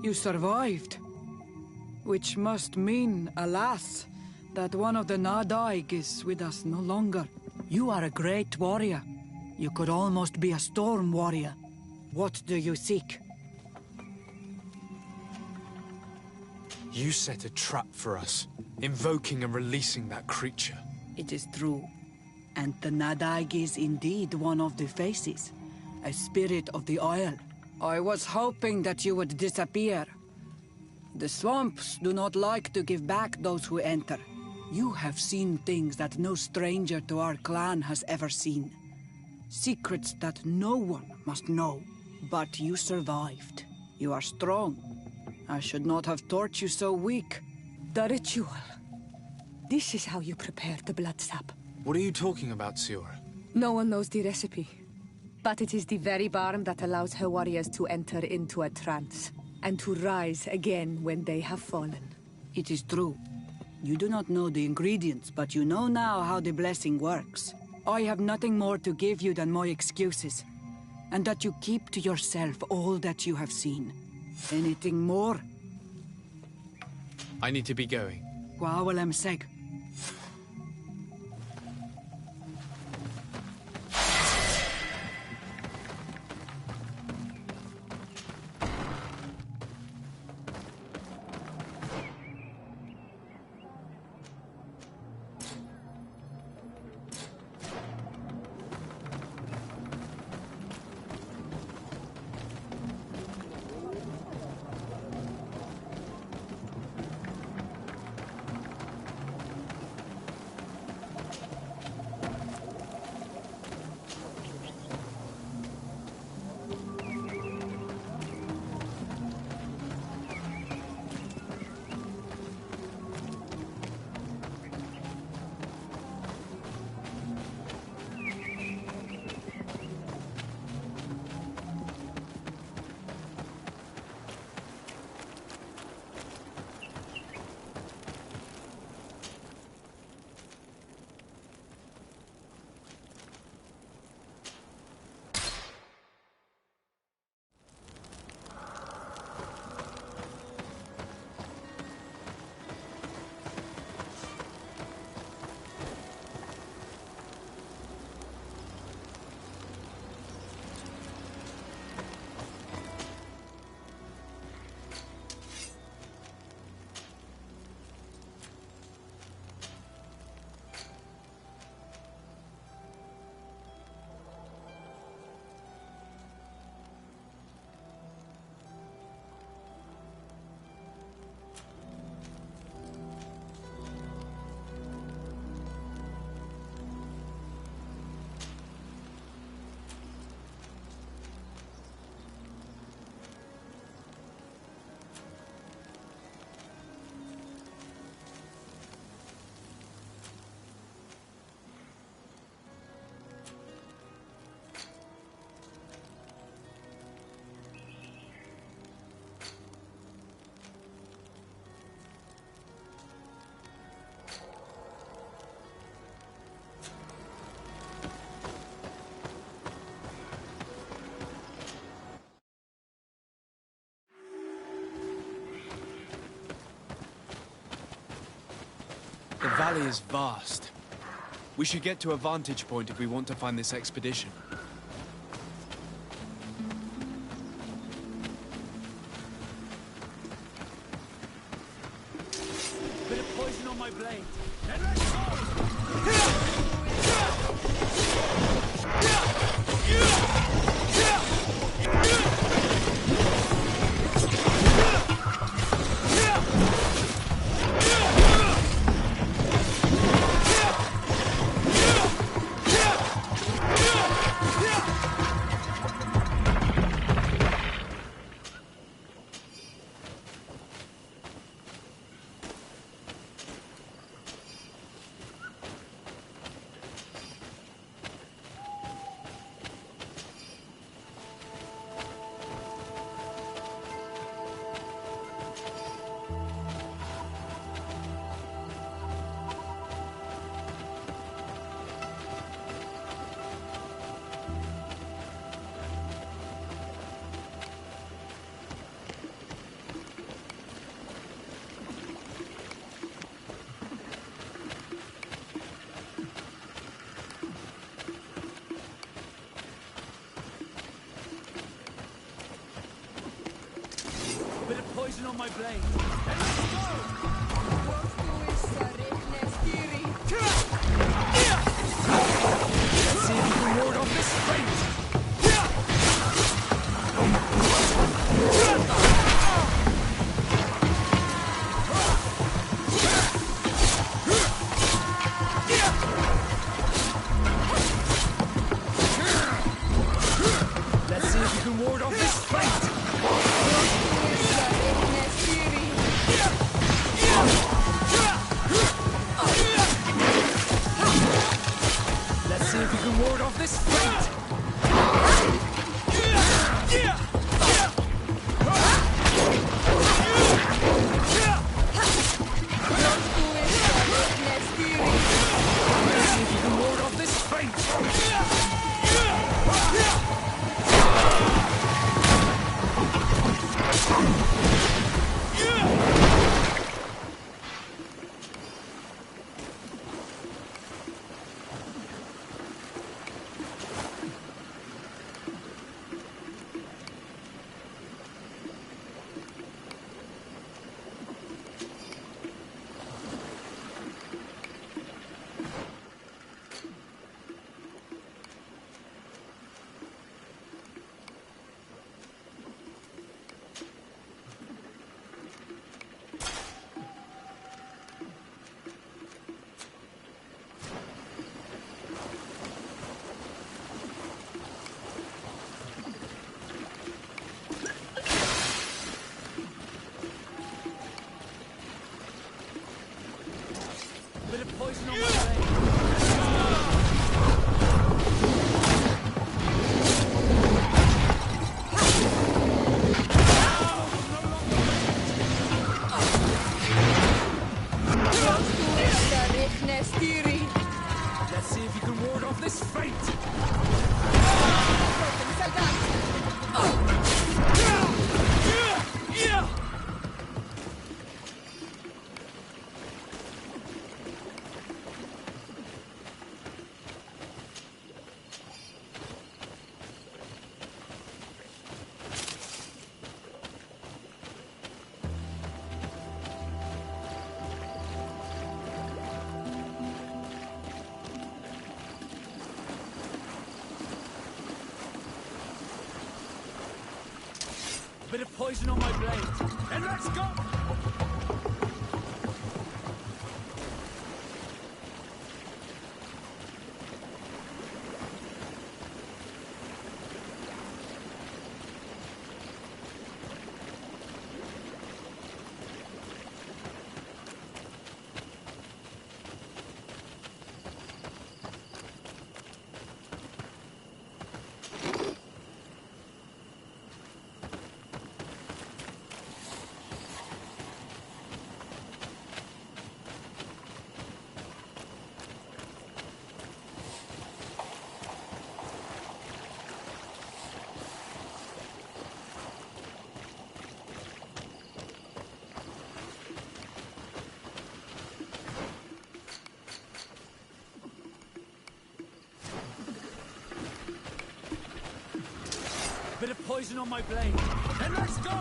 You survived. Which must mean, alas, that one of the Nadaig is with us no longer. You are a great warrior. You could almost be a storm warrior. What do you seek?
You set a trap for us, invoking and releasing that creature.
It is true. And the Nadaig is indeed one of the faces, a spirit of the Isle. I was hoping that you would disappear. The swamps do not like to give back those who enter. You have seen things that no stranger to our clan has ever seen. Secrets that no one must know. But you survived. You are strong. I should not have thought you so weak.
The ritual. This is how you prepare the blood sap.
What are you talking about, Siora?
No one knows the recipe. But it is the very barn that allows her warriors to enter into a trance, and to rise again when they have fallen.
It is true. You do not know the ingredients, but you know now how the blessing works. I have nothing more to give you than my excuses, and that you keep to yourself all that you have seen. Anything more?
I need to be going.
Wawalem seg.
The valley is vast. We should get to a vantage point if we want to find this expedition.
Bit of poison on my blade. Then let's go!
blade. And let's go! Let's see if you can ward off this fate! Let's see if you can ward off this fate! Let's see if you can ward off this fate! Let's see if you can ward off this fate! Bit of poison on my blade. Let's see if you can ward off this fate! Bit of poison on my blade. And let's go! Bit of poison on my blade. And let's go!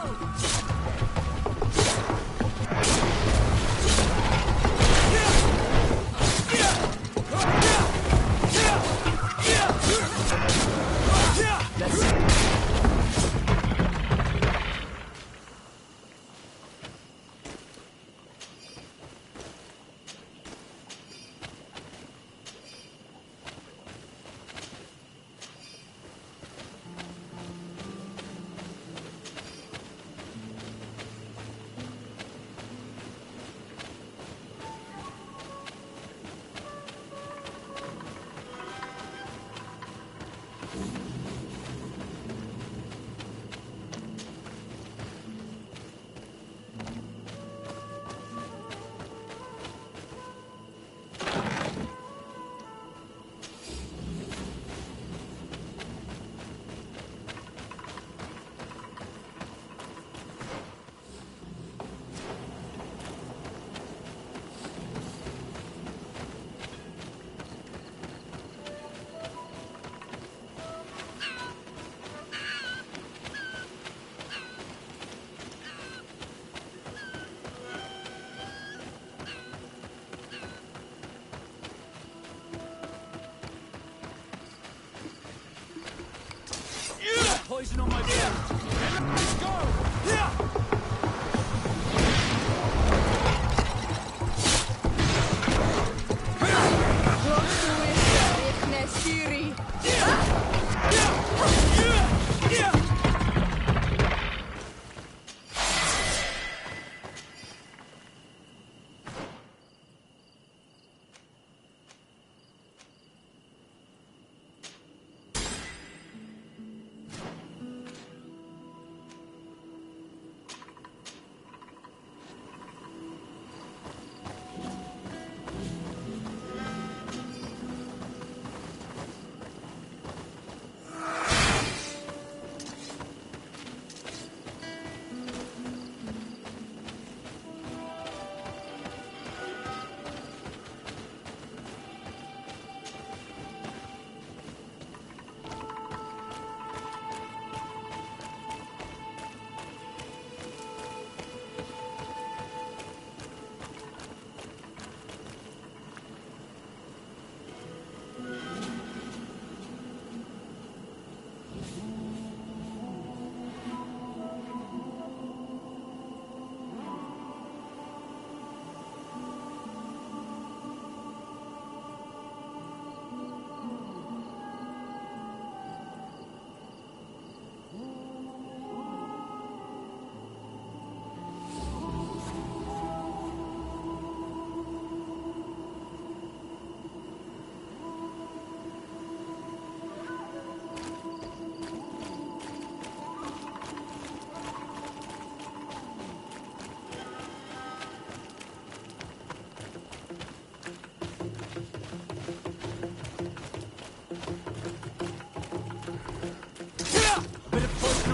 poison on my blade.
Let's go!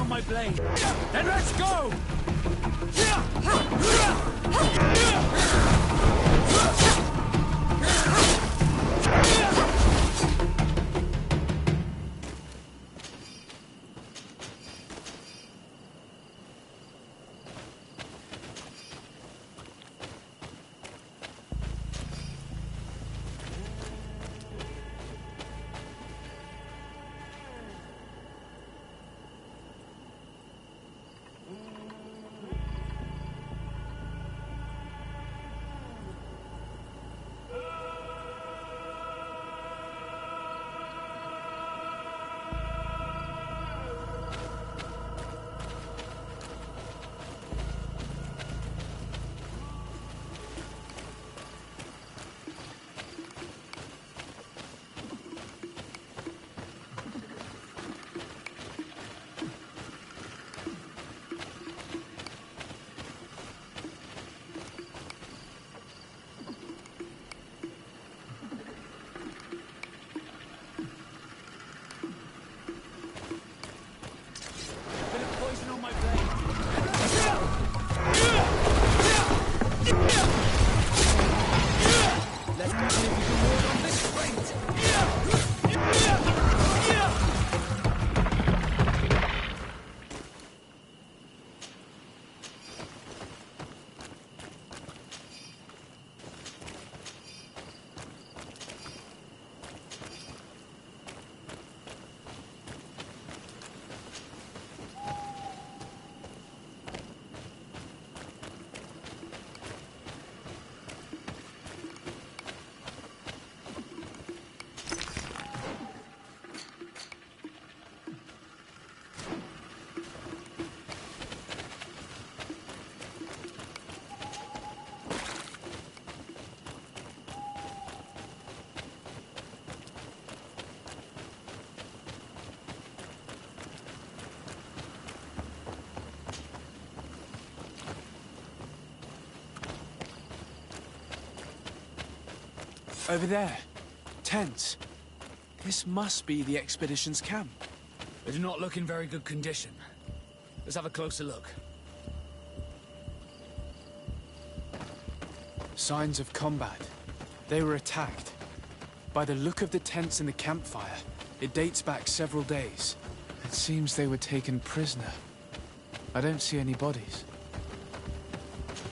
My blade. Then let's go!
Over there. Tents. This must be the expedition's camp.
They do not look in very good condition. Let's have a closer look.
Signs of combat. They were attacked. By the look of the tents and the campfire, it dates back several days. It seems they were taken prisoner. I don't see any bodies.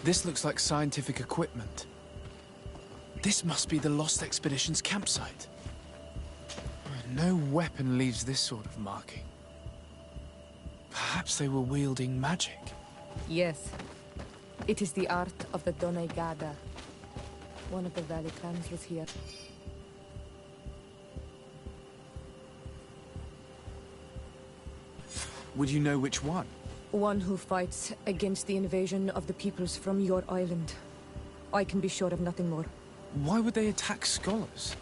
This looks like scientific equipment. This must be the Lost Expedition's campsite. No weapon leaves this sort of marking. Perhaps they were wielding magic.
Yes. It is the art of the Donegada. One of the Valley clans was here.
Would you know which one?
One who fights against the invasion of the peoples from your island. I can be sure of nothing more.
Why would they attack scholars?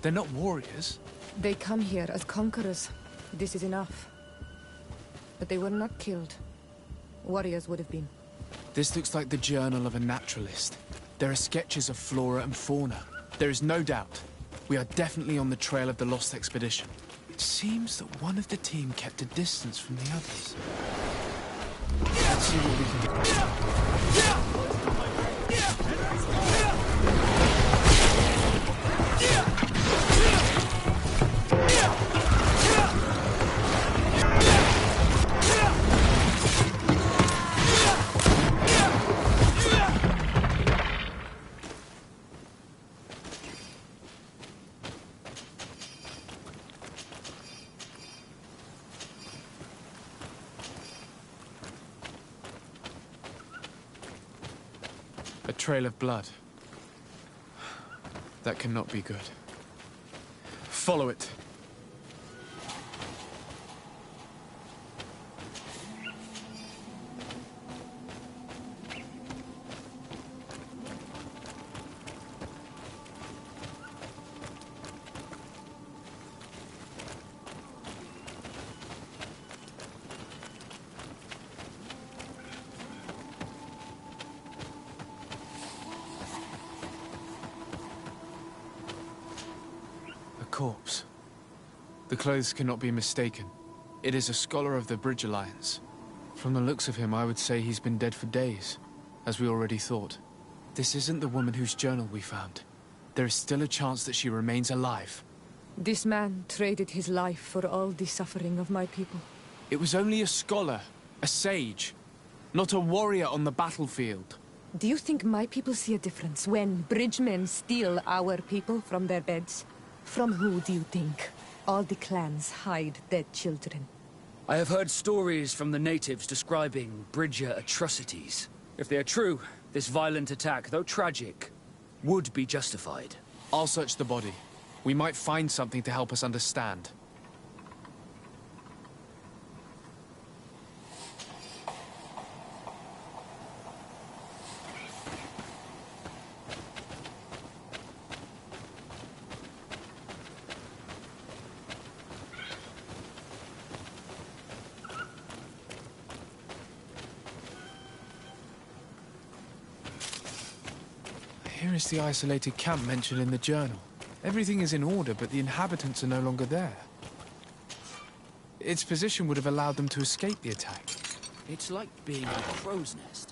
They're not warriors.
They come here as conquerors. This is enough. But they were not killed. Warriors would have been.
This looks like the journal of a naturalist. There are sketches of flora and fauna. There is no doubt. We are definitely on the trail of the lost expedition. It seems that one of the team kept a distance from the others. Let's see what we can do. A trail of blood. That cannot be good. Follow it. Corpse. The clothes cannot be mistaken. It is a scholar of the Bridge Alliance. From the looks of him, I would say he's been dead for days, as we already thought. This isn't the woman whose journal we found. There is still a chance that she remains alive.
This man traded his life for all the suffering of my people.
It was only a scholar, a sage, not a warrior on the battlefield.
Do you think my people see a difference when bridgemen steal our people from their beds? From who do you think all the clans hide dead children?
I have heard stories from the natives describing Bridger atrocities. If they are true, this violent attack, though tragic, would be justified.
I'll search the body. We might find something to help us understand. Here is the isolated camp mentioned in the journal. Everything is in order, but the inhabitants are no longer there. Its position would have allowed them to escape the attack.
It's like being in a crow's nest.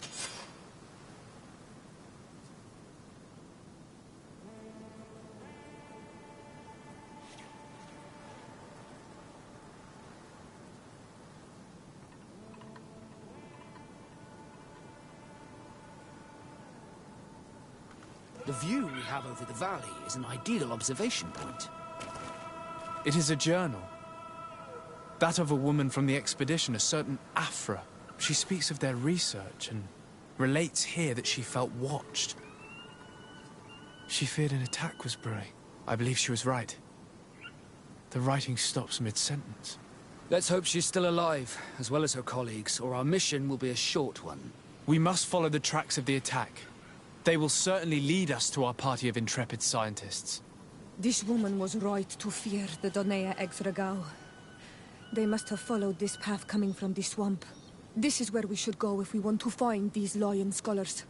The view we have over the valley is an ideal observation point.
It is a journal. That of a woman from the expedition, a certain Afra. She speaks of their research and relates here that she felt watched. She feared an attack was brewing. I believe she was right. The writing stops mid-sentence.
Let's hope she's still alive, as well as her colleagues, or our mission will be a short one.
We must follow the tracks of the attack. They will certainly lead us to our party of intrepid scientists.
This woman was right to fear the Donea Exregao. They must have followed this path coming from the swamp. This is where we should go if we want to find these lion scholars.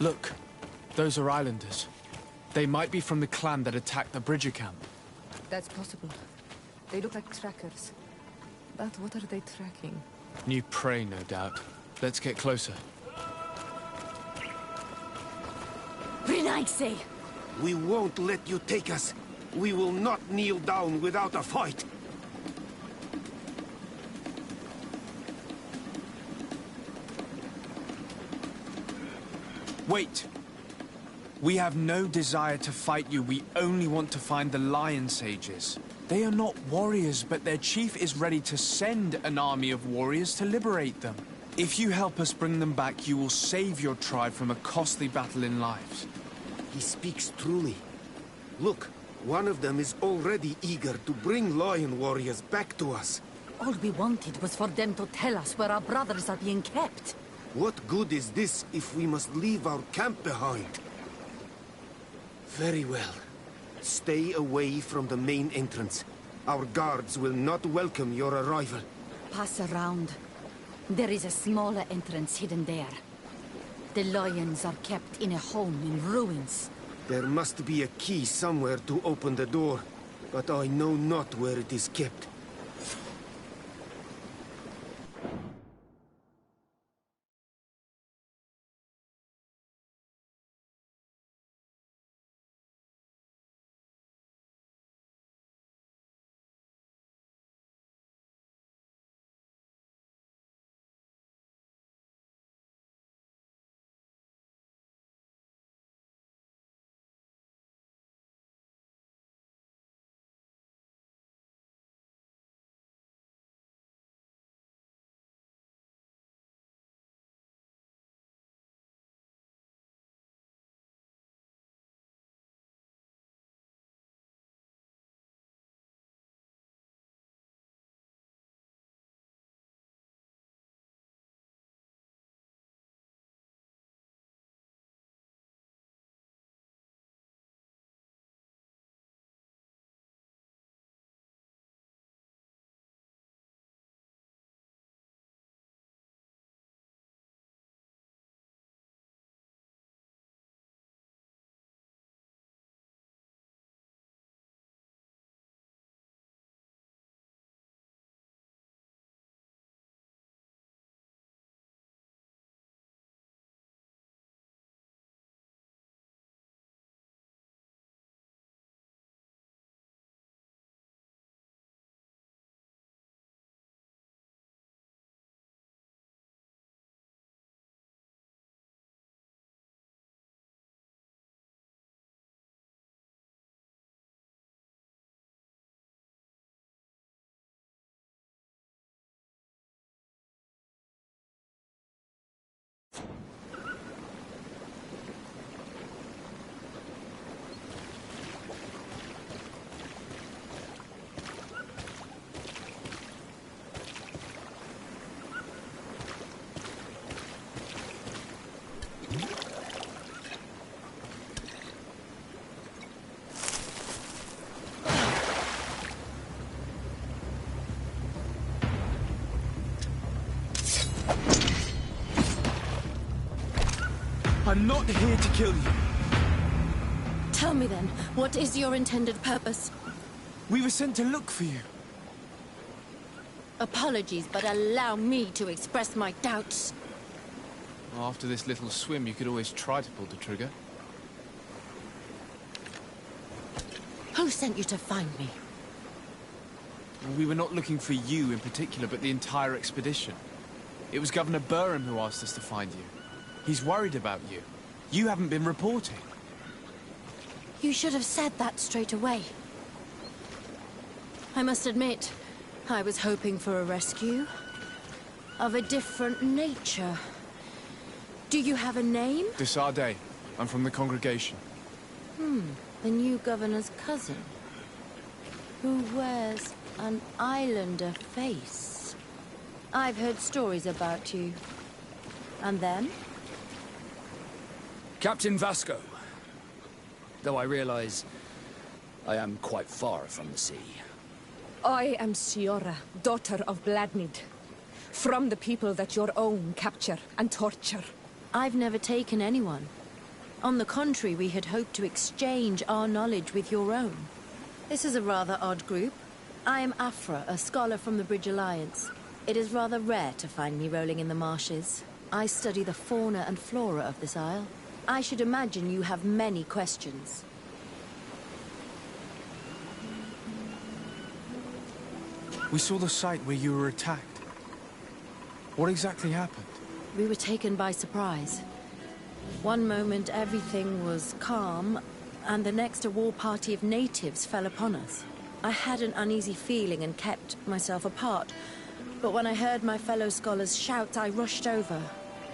Look, those are islanders. They might be from the clan that attacked the Bridger camp.
That's possible. They look like trackers. But what are they tracking?
New prey, no doubt. Let's get closer.
Renaigse!
We won't let you take us. We will not kneel down without a fight.
Wait! We have no desire to fight you. We only want to find the Lion Sages. They are not warriors, but their chief is ready to send an army of warriors to liberate them. If you help us bring them back, you will save your tribe from a costly battle in lives.
He speaks truly. Look, one of them is already eager to bring lion warriors back to us.
All we wanted was for them to tell us where our brothers are being kept.
What good is this if we must leave our camp behind? Very well. Stay away from the main entrance. Our guards will not welcome your arrival.
Pass around. There is a smaller entrance hidden there. The lions are kept in a home in ruins.
There must be a key somewhere to open the door, but I know not where it is kept.
I'm not here to kill you.
Tell me then, what is your intended purpose?
We were sent to look for you.
Apologies, but allow me to express my doubts.
After this little swim, you could always try to pull the trigger.
Who sent you to find me?
We were not looking for you in particular, but the entire expedition. It was Governor Burham who asked us to find you. He's worried about you. You haven't been reporting.
You should have said that straight away. I must admit, I was hoping for a rescue. Of a different nature. Do you have a name?
Desarde. I'm from the congregation.
The new governor's cousin. Who wears an islander face. I've heard stories about you. And then?
Captain Vasco. Though I realize I am quite far from the sea.
I am Siora, daughter of Bladnid. From the people that your own capture and torture.
I've never taken anyone. On the contrary, we had hoped to exchange our knowledge with your own. This is a rather odd group. I am Afra, a scholar from the Bridge Alliance. It is rather rare to find me rolling in the marshes. I study the fauna and flora of this isle. I should imagine you have many questions.
We saw the site where you were attacked. What exactly happened?
We were taken by surprise. One moment everything was calm, and the next a war party of natives fell upon us. I had an uneasy feeling and kept myself apart, but when I heard my fellow scholars shout, I rushed over.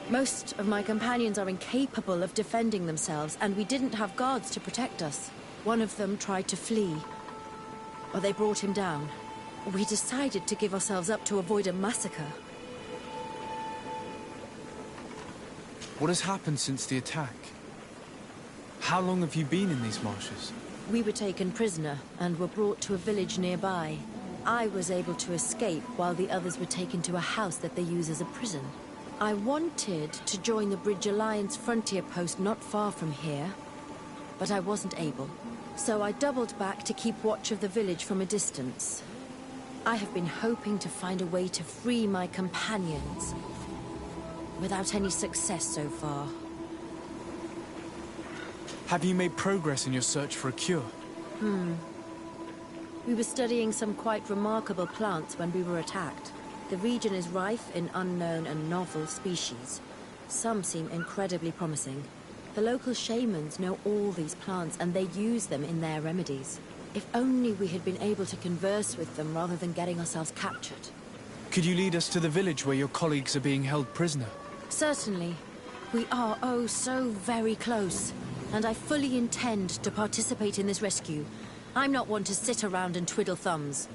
Most of my companions are incapable of defending themselves, and we didn't have guards to protect us. One of them tried to flee, but they brought him down. We decided to give ourselves up to avoid a massacre.
What has happened since the attack? How long have you been in these marshes?
We were taken prisoner and were brought to a village nearby. I was able to escape while the others were taken to a house that they use as a prison. I wanted to join the Bridge Alliance frontier post not far from here, but I wasn't able. So I doubled back to keep watch of the village from a distance. I have been hoping to find a way to free my companions, without any success so far.
Have you made progress in your search for a cure?
We were studying some quite remarkable plants when we were attacked. The region is rife in unknown and novel species. Some seem incredibly promising. The local shamans know all these plants and they use them in their remedies. If only we had been able to converse with them rather than getting ourselves captured.
Could you lead us to the village where your colleagues are being held prisoner?
Certainly. We are, oh, so very close. And I fully intend to participate in this rescue. I'm not one to sit around and twiddle thumbs.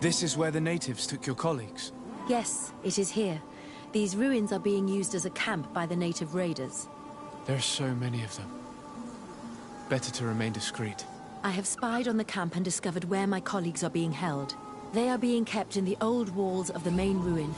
This is where the natives took your colleagues?
Yes, it is here. These ruins are being used as a camp by the native raiders.
There are so many of them. Better to remain discreet.
I have spied on the camp and discovered where my colleagues are being held. They are being kept in the old walls of the main ruin.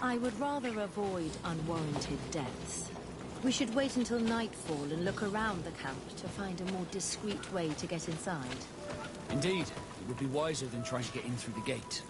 I would rather avoid unwarranted deaths. We should wait until nightfall and look around the camp to find a more discreet way to get inside.
Indeed. It would be wiser than trying to get in through the gate.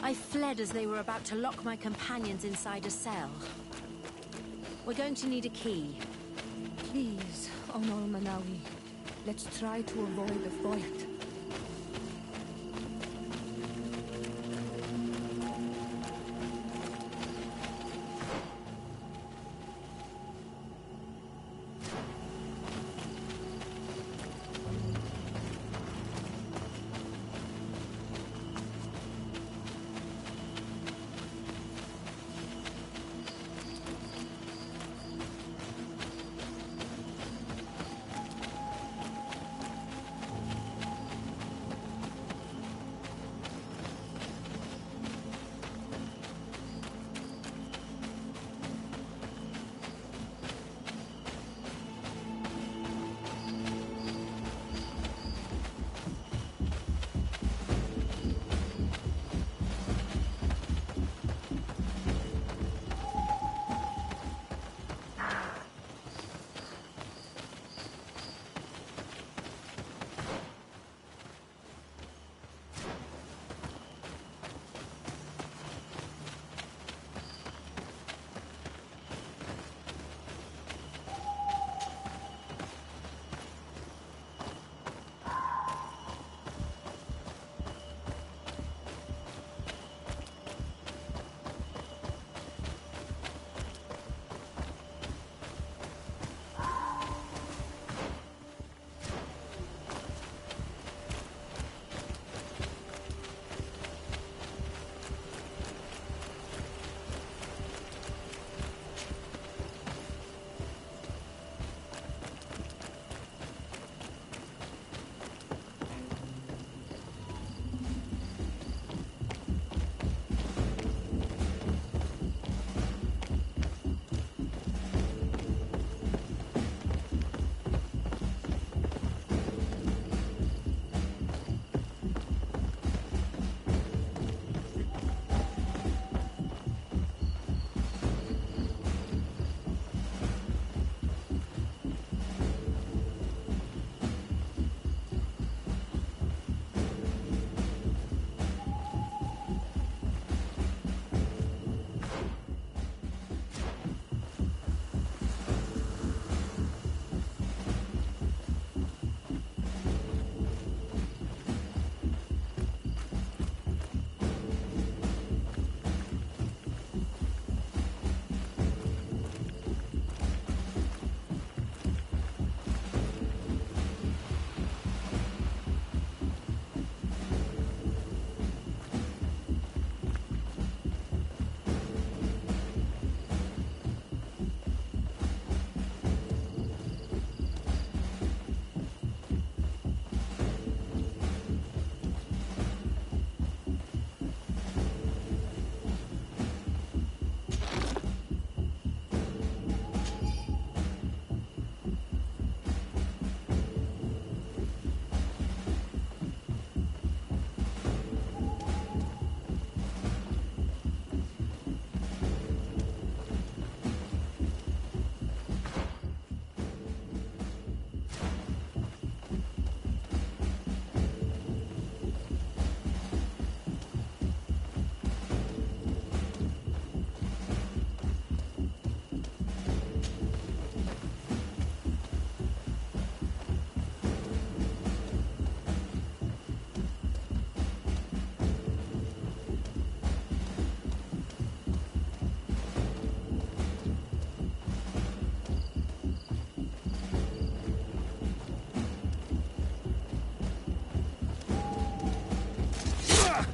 I fled as they were about to lock my companions inside a cell. We're going to need a key.
Please, Onol Manawi. Let's try to avoid a fight.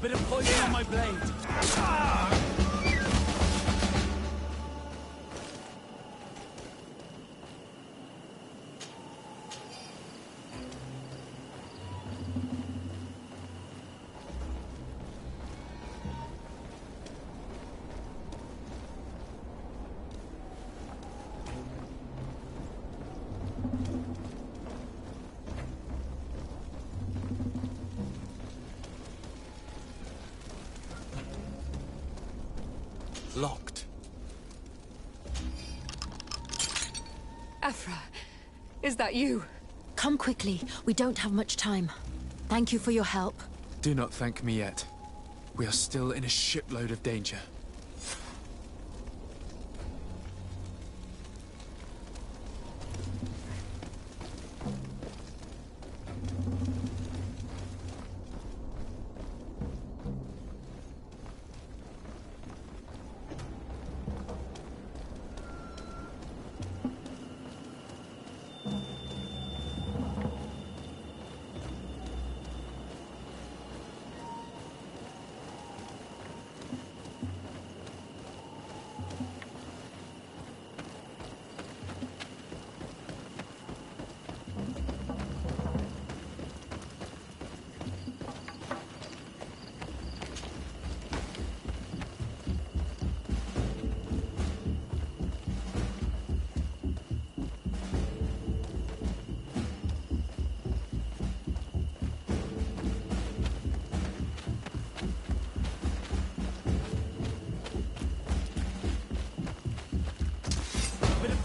bit of poison on my blade.
Locked.
Afra, is that you?
Come quickly. We don't have much time. Thank you for your help.
Do not thank me yet. We are still in a shipload of danger.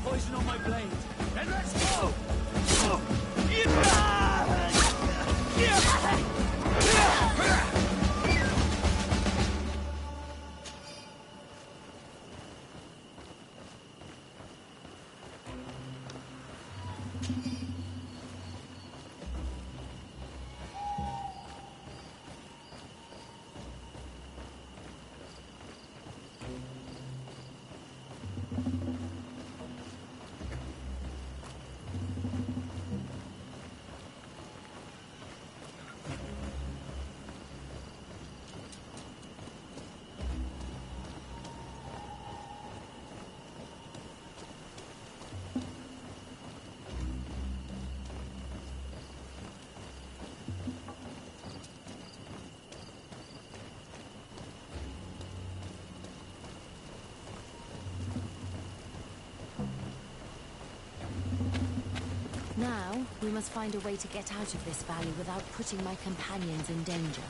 Poison on my blade. And let's go!
Now, we must find a way to get out of this valley without putting my companions in danger.